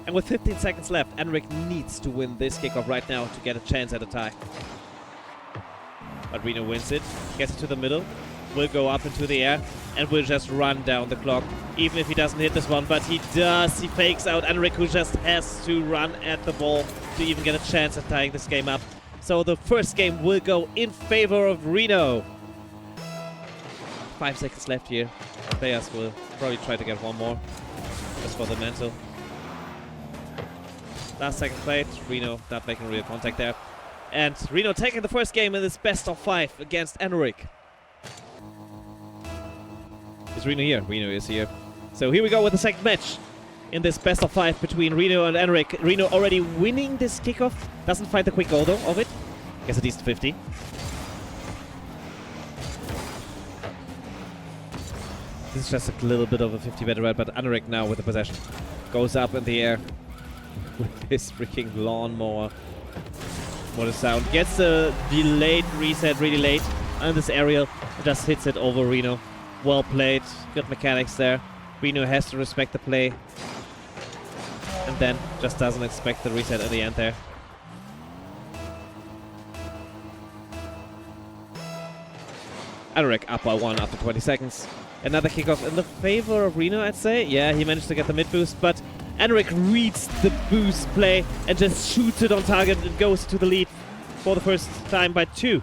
Speaker 1: And with 15 seconds left, Anorik needs to win this kickoff right now to get a chance at a tie. But Reno wins it, gets it to the middle, will go up into the air, and will just run down the clock. Even if he doesn't hit this one, but he does. He fakes out Anorik, who just has to run at the ball to even get a chance at tying this game up. So the first game will go in favor of Reno. 5 seconds left here. Players will probably try to get one more, just for the mental. Last second played, Reno not making real contact there. And Reno taking the first game in this best of 5 against Anorik. Is Reno here? Reno is here. So here we go with the second match in this best of 5 between Reno and Anorik. Reno already winning this kickoff. Doesn't find the quick goal though of it. Gets a decent 50. This is just a little bit of a 50 better ride, but Anorik now with the possession. Goes up in the air. with his freaking lawnmower. What a sound. Gets a delayed reset really late on this aerial. Just hits it over Reno. Well played. Good mechanics there. Reno has to respect the play. And then just doesn't expect the reset at the end there. Anorik up by 1 after 20 seconds. Another kickoff in the favor of Reno, I'd say. Yeah, he managed to get the mid boost, but Anorik reads the boost play and just shoots it on target and goes to the lead for the first time by 2.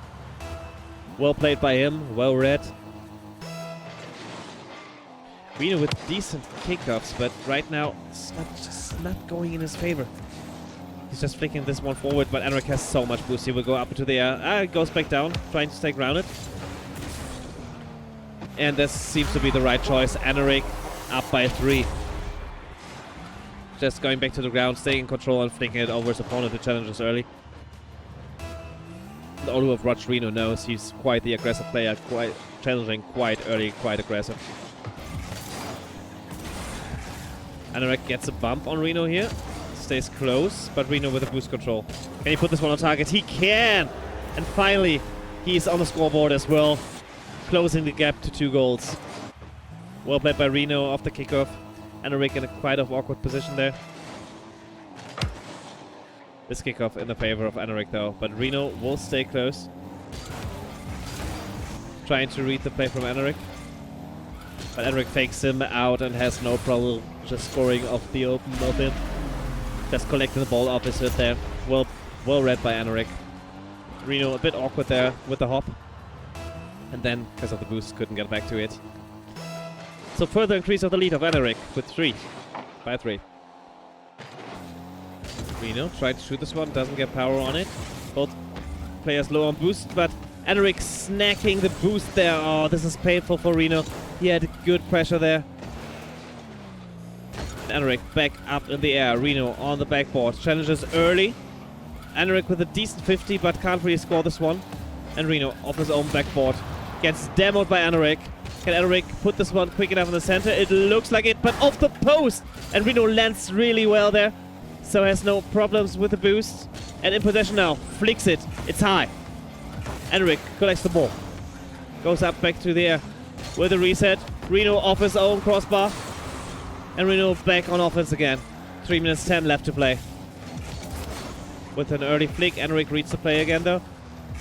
Speaker 1: Well played by him, well read. Reno with decent kickoffs, but right now it's just not going in his favor. He's just flicking this one forward, but Anorik has so much boost. He will go up into the air. Goes back down, trying to stay grounded. And this seems to be the right choice. Anorik up by 3. Just going back to the ground, staying in control and flicking it over his opponent who challenges early. All who have watched Reno knows he's quite the aggressive player, quite challenging quite early, quite aggressive. Anorik gets a bump on Reno here. Stays close, but Reno with a boost control. Can he put this one on target? He can! And finally, he's on the scoreboard as well, closing the gap to 2 goals. Well played by Reno off the kickoff. Anorik in a quite awkward position there. This kickoff in the favor of Anorik though, but Reno will stay close. Trying to read the play from Anorik. But Anorik fakes him out and has no problem just scoring off the open of him. Just collecting the ball off his head there. Well read by Anorik. Reno a bit awkward there with the hop. And then, because of the boost, couldn't get back to it. So further increase of the lead of Anorik with 3. By 3. Reno tried to shoot this one, doesn't get power on it. Both players low on boost, but Anorik snacking the boost there. Oh, this is painful for Reno. He had good pressure there. Anorik back up in the air. Reno on the backboard. Challenges early. Anorik with a decent 50, but can't really score this one. And Reno off his own backboard. Gets demoed by Anorik. Can Anorik put this one quick enough in the center? It looks like it, but off the post! And Reno lands really well there. So has no problems with the boost. And in possession now. Flicks it. It's high. Anorik collects the ball. Goes up back to the air with a reset. Reno off his own crossbar. And Reno back on offense again. 3 minutes 10 left to play. With an early flick, Anorik reads the play again though.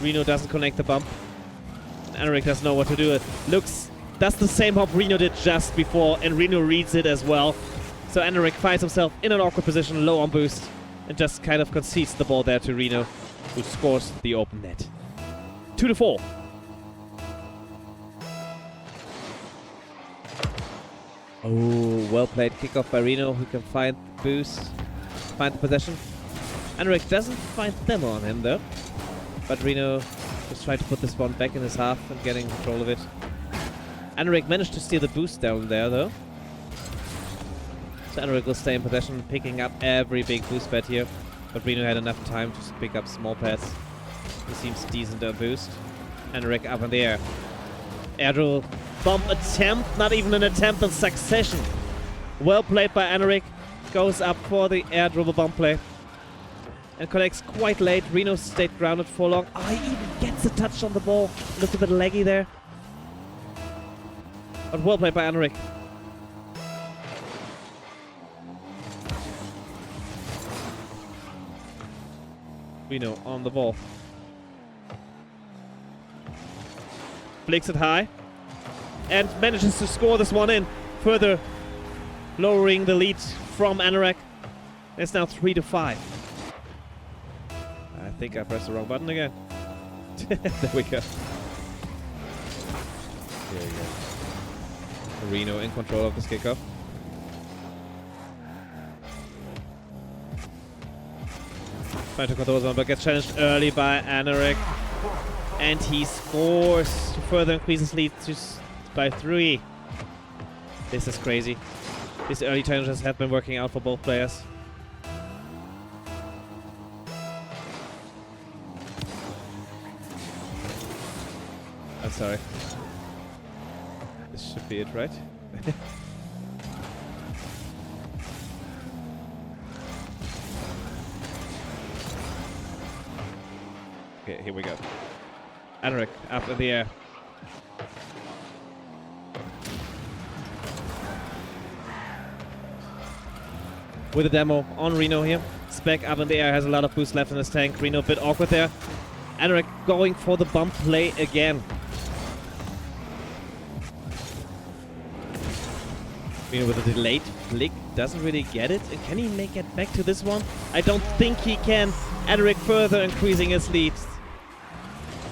Speaker 1: Reno doesn't connect the bump. Anorik doesn't know what to do. It looks, that's the same hop Reno did just before, and Reno reads it as well. So Anorik finds himself in an awkward position, low on boost, and just kind of concedes the ball there to Reno, who scores the open net. 2-4. Oh, well played kickoff by Reno, who can find the boost, find the possession. Anorik doesn't find them on him though, but Reno just trying to put this one back in his half and getting control of it. Anorik managed to steal the boost down there though. So Anorik will stay in possession, picking up every big boost pad here, but Reno had enough time to pick up small pads. He seems decent on boost. Anorik up in the air. Air dribble bomb attempt, not even an attempt in succession. Well played by Anorik. Goes up for the air dribble bomb play. And collects quite late. Reno stayed grounded for long. Oh, he even gets a touch on the ball. Looked a bit laggy there. But well played by Anorik. Reno on the ball. Flicks it high. And manages to score this one in. Further lowering the lead from Anorik. It's now 3-5. I think I pressed the wrong button again. There we go. There you go. Reno in control of this kickoff. Trying to control this one, but gets challenged early by Anorik. And he scores to further increase his lead by 3. This is crazy. These early challenges have been working out for both players. I'm sorry. This should be it, right? Okay, here we go. Enric up in the air. With a demo on Reno here. Spec up in the air, has a lot of boost left in his tank. Reno a bit awkward there. Enric going for the bump play again. Reno with a delayed flick, doesn't really get it. And can he make it back to this one? I don't think he can. Enric further increasing his lead.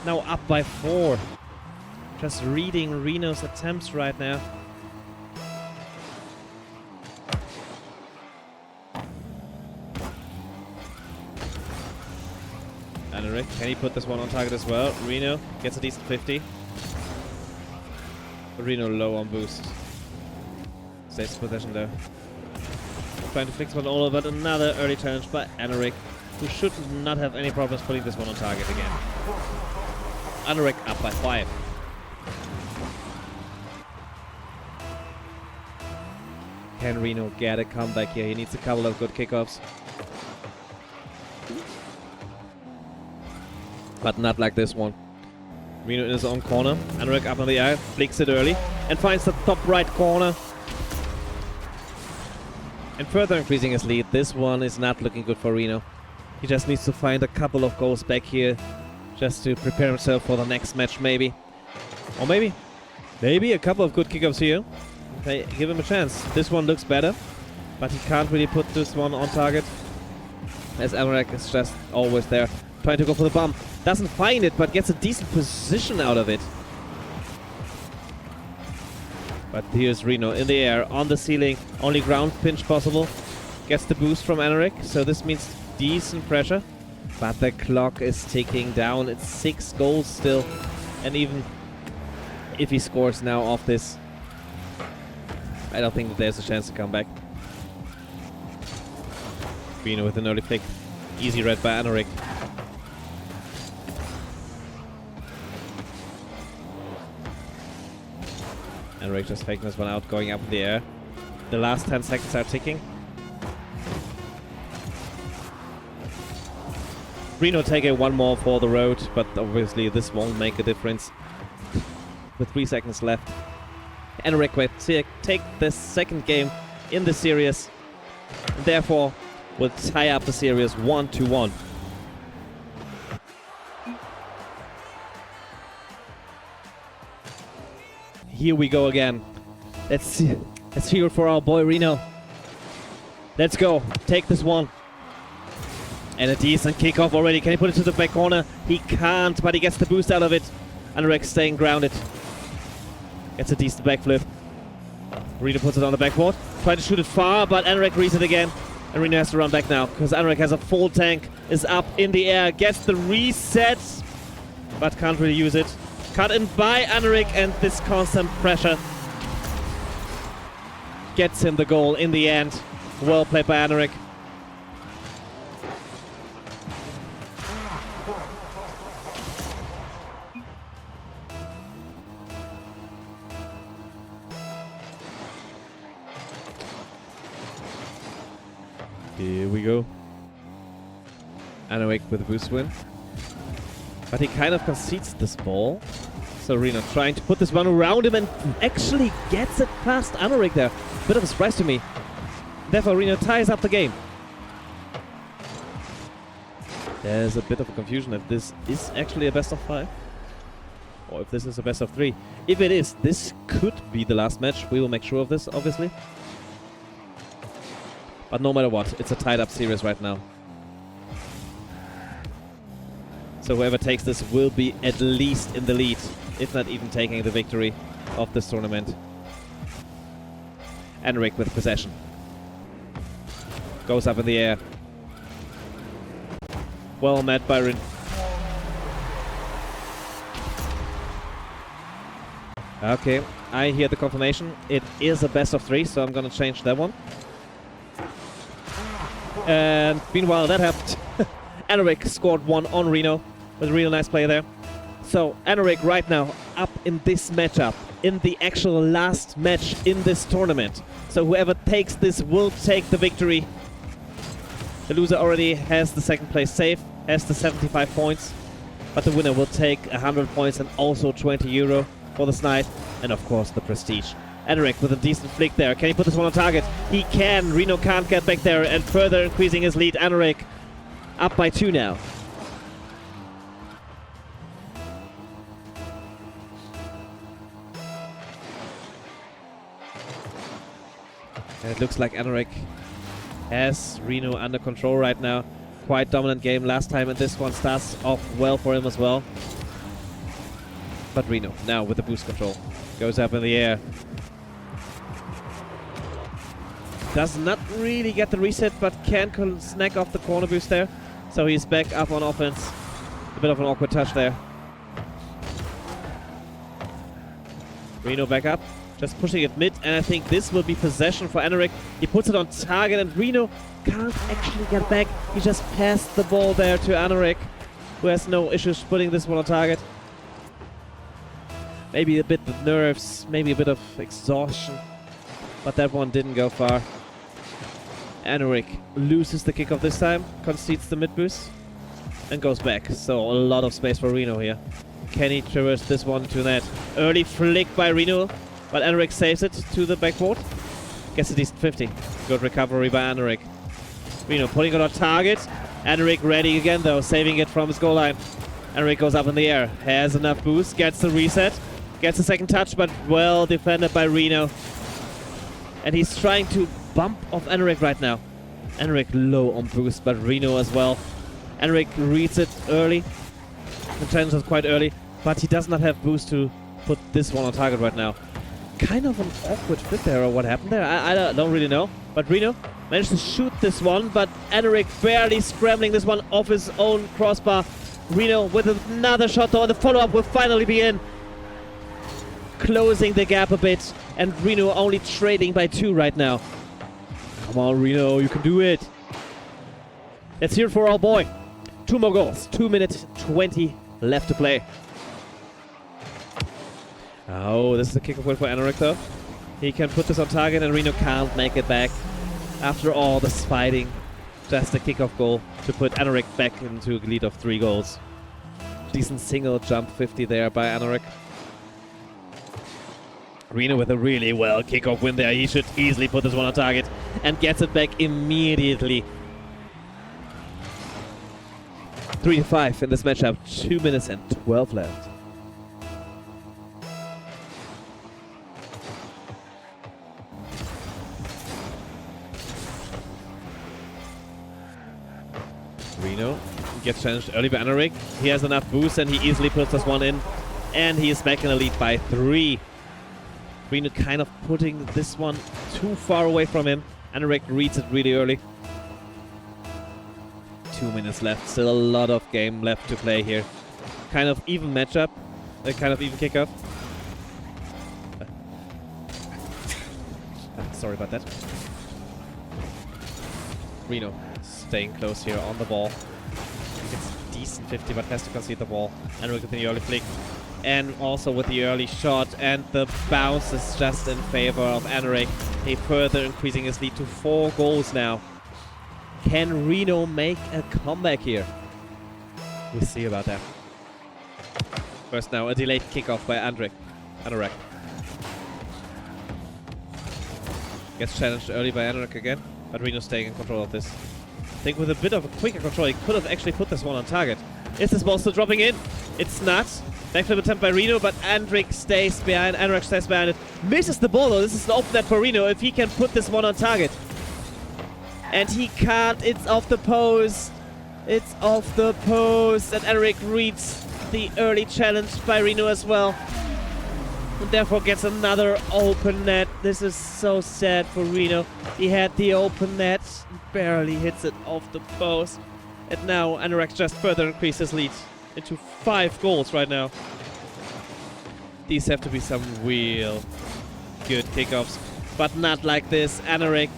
Speaker 1: Now up by 4. Just reading Reno's attempts right now. Enric, can he put this one on target as well? Reno gets a decent 50. But Reno low on boost. Saves possession there. Trying to fix one all, but another early challenge by Enric, who should not have any problems putting this one on target again. Enric up by 5. Can Reno get a comeback here? He needs a couple of good kickoffs. But not like this one. Reno in his own corner. Enric up on the air, flicks it early, and finds the top right corner. And further increasing his lead. This one is not looking good for Reno. He just needs to find a couple of goals back here, just to prepare himself for the next match, maybe. Or maybe a couple of good kickoffs here. They give him a chance. This one looks better, but he can't really put this one on target, as Enric is just always there, trying to go for the bump. Doesn't find it, but gets a decent position out of it. But here's Reno in the air, on the ceiling, only ground pinch possible. Gets the boost from Enric, so this means decent pressure. But the clock is ticking down. It's 6 goals still. And even if he scores now off this, I don't think that there's a chance to come back. Reno with an early flick. Easy read by Enric. Enric just faking this one out, going up in the air. The last 10 seconds are ticking. Reno take a one more for the road, but obviously this won't make a difference. With 3 seconds left, Enric will take the second game in the series, and therefore will tie up the series 1-1. Here we go again. Let's hear for our boy Reno. Let's go. Take this one. And a decent kickoff already. Can he put it to the back corner? He can't, but he gets the boost out of it. Enric staying grounded. Gets a decent backflip. Reno puts it on the backboard. Trying to shoot it far, but Enric reads it again. And Reno has to run back now, because Enric has a full tank. Is up in the air. Gets the reset, but can't really use it. Cut in by Enric, and this constant pressure gets him the goal in the end. Well played by Enric. Here we go. Enric with a boost win. But he kind of concedes this ball. So Reno trying to put this one around him and actually gets it past Enric there. Bit of a surprise to me. Therefore Reno ties up the game. There's a bit of a confusion if this is actually a best of 5. Or if this is a best of 3. If it is, this could be the last match. We will make sure of this, obviously. But no matter what, it's a tied up series right now. So whoever takes this will be at least in the lead, if not even taking the victory of this tournament. Enric with possession. Goes up in the air. Well met by Rin. Okay, I hear the confirmation. It is a best of 3, so I'm gonna change that one. And meanwhile that happened. Enric scored 1 on Reno. With a real nice play there. So Enric right now up in this matchup, in the actual last match in this tournament. So whoever takes this will take the victory. The loser already has the second place safe, has the 75 points. But the winner will take 100 points and also 20 euro for this night. And of course the prestige. Enric with a decent flick there. Can he put this one on target? He can. Reno can't get back there and further increasing his lead. Enric up by 2 now. And it looks like Enric has Reno under control right now. Quite dominant game last time, and this one starts off well for him as well. But Reno now with the boost control goes up in the air. Does not really get the reset, but can snack off the corner boost there. So he's back up on offense. A bit of an awkward touch there. Reno back up. Just pushing it mid, and I think this will be possession for Enric. He puts it on target, and Reno can't actually get back. He just passed the ball there to Enric, who has no issues putting this one on target. Maybe a bit of nerves, maybe a bit of exhaustion, but that one didn't go far. Enric loses the kickoff this time, concedes the mid boost, and goes back. So a lot of space for Reno here. Can he traverse this one to net? Early flick by Reno. But Enric saves it to the backboard. Gets a decent 50. Good recovery by Enric. Reno putting it on target. Enric ready again though, saving it from his goal line. Enric goes up in the air. Has enough boost. Gets the reset. Gets a second touch, but well defended by Reno. And he's trying to bump off Enric right now. Enric low on boost, but Reno as well. Enric reads it early. The challenge is quite early, but he does not have boost to put this one on target right now. Kind of an awkward fit there, or what happened there? I don't really know. But Reno managed to shoot this one, but Enric barely scrambling this one off his own crossbar. Reno with another shot though, and the follow-up will finally be in. Closing the gap a bit, and Reno only trading by 2 right now. Come on, Reno, you can do it. Let's hear it for our boy. 2 more goals, 2 minutes 20 left to play. Oh, this is a kickoff win for Enric though. He can put this on target and Reno can't make it back. After all this fighting, just a kickoff goal to put Enric back into a lead of 3 goals. Decent single jump 50 there by Enric. Reno with a really well kickoff win there. He should easily put this one on target and gets it back immediately. 3-5 in this matchup. 2 minutes and 12 left. Reno gets challenged early by Enric. He has enough boost and he easily puts this one in. And he is back in the lead by 3. Reno kind of putting this one too far away from him. Enric reads it really early. 2 minutes left. Still a lot of game left to play here. Kind of even matchup. A kind of even kickoff. Sorry about that. Reno staying close here on the ball. He gets a decent 50 but has to concede the ball. Enric with the early flick. And also with the early shot, and the bounce is just in favor of Enric. He further increasing his lead to 4 goals now. Can Reno make a comeback here? We'll see about that. First now, a delayed kickoff by Enric. Gets challenged early by Enric again, but Reno staying in control of this. I think with a bit of a quicker control, he could have actually put this one on target. Is this ball still dropping in? It's not. Backflip attempt by Reno, but Enric stays behind. it. Misses the ball though. This is an open net for Reno if he can put this one on target. And he can't. It's off the post. It's off the post. And Enric reads the early challenge by Reno as well. And therefore gets another open net. This is so sad for Reno. He had the open net. Barely hits it off the post. And now Enric just further increased his lead into 5 goals right now. These have to be some real good kickoffs, but not like this. Enric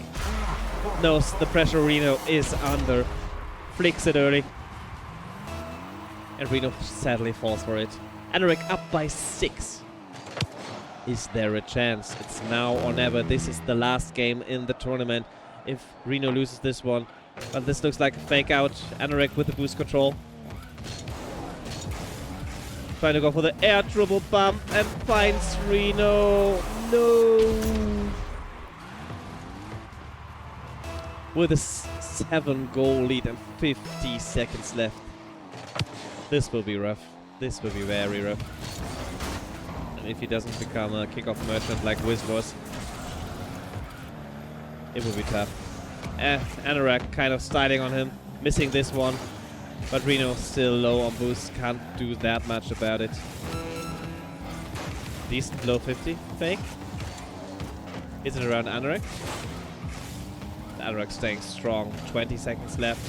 Speaker 1: knows the pressure Reno is under, flicks it early, and Reno sadly falls for it. Enric up by 6. Is there a chance? It's now or never. This is the last game in the tournament if Reno loses this one. But this looks like a fake out. Enric with the boost control. Trying to go for the air triple bump and finds Reno. No! With a 7-goal lead and 50 seconds left. This will be rough. This will be very rough. And if he doesn't become a kickoff merchant like Wiz was, it will be tough. Anorak kind of styling on him, missing this one. But Reno still low on boost, can't do that much about it. Decent low 50 fake. Is it around Anorak? Anorak staying strong, 20 seconds left.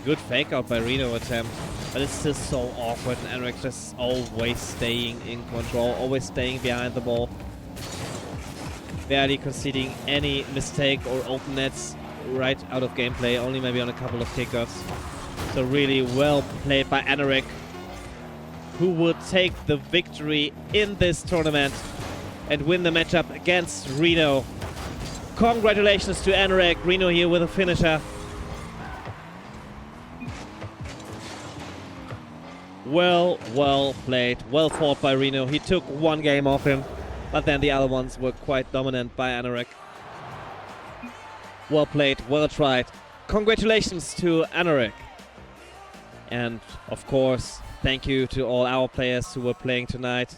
Speaker 1: Good fake out by Reno attempt, but it's still so awkward and Anorak just always staying in control, always staying behind the ball. Barely conceding any mistake or open nets right out of gameplay, only maybe on a couple of kickoffs. So really well played by Anorak, who would take the victory in this tournament and win the matchup against Reno. Congratulations to Anorak. Reno here with a finisher. Well played. Well fought by Reno. He took one game off him, but then the other ones were quite dominant by Anorak. Well played, well tried. Congratulations to Anorak. And of course, thank you to all our players who were playing tonight.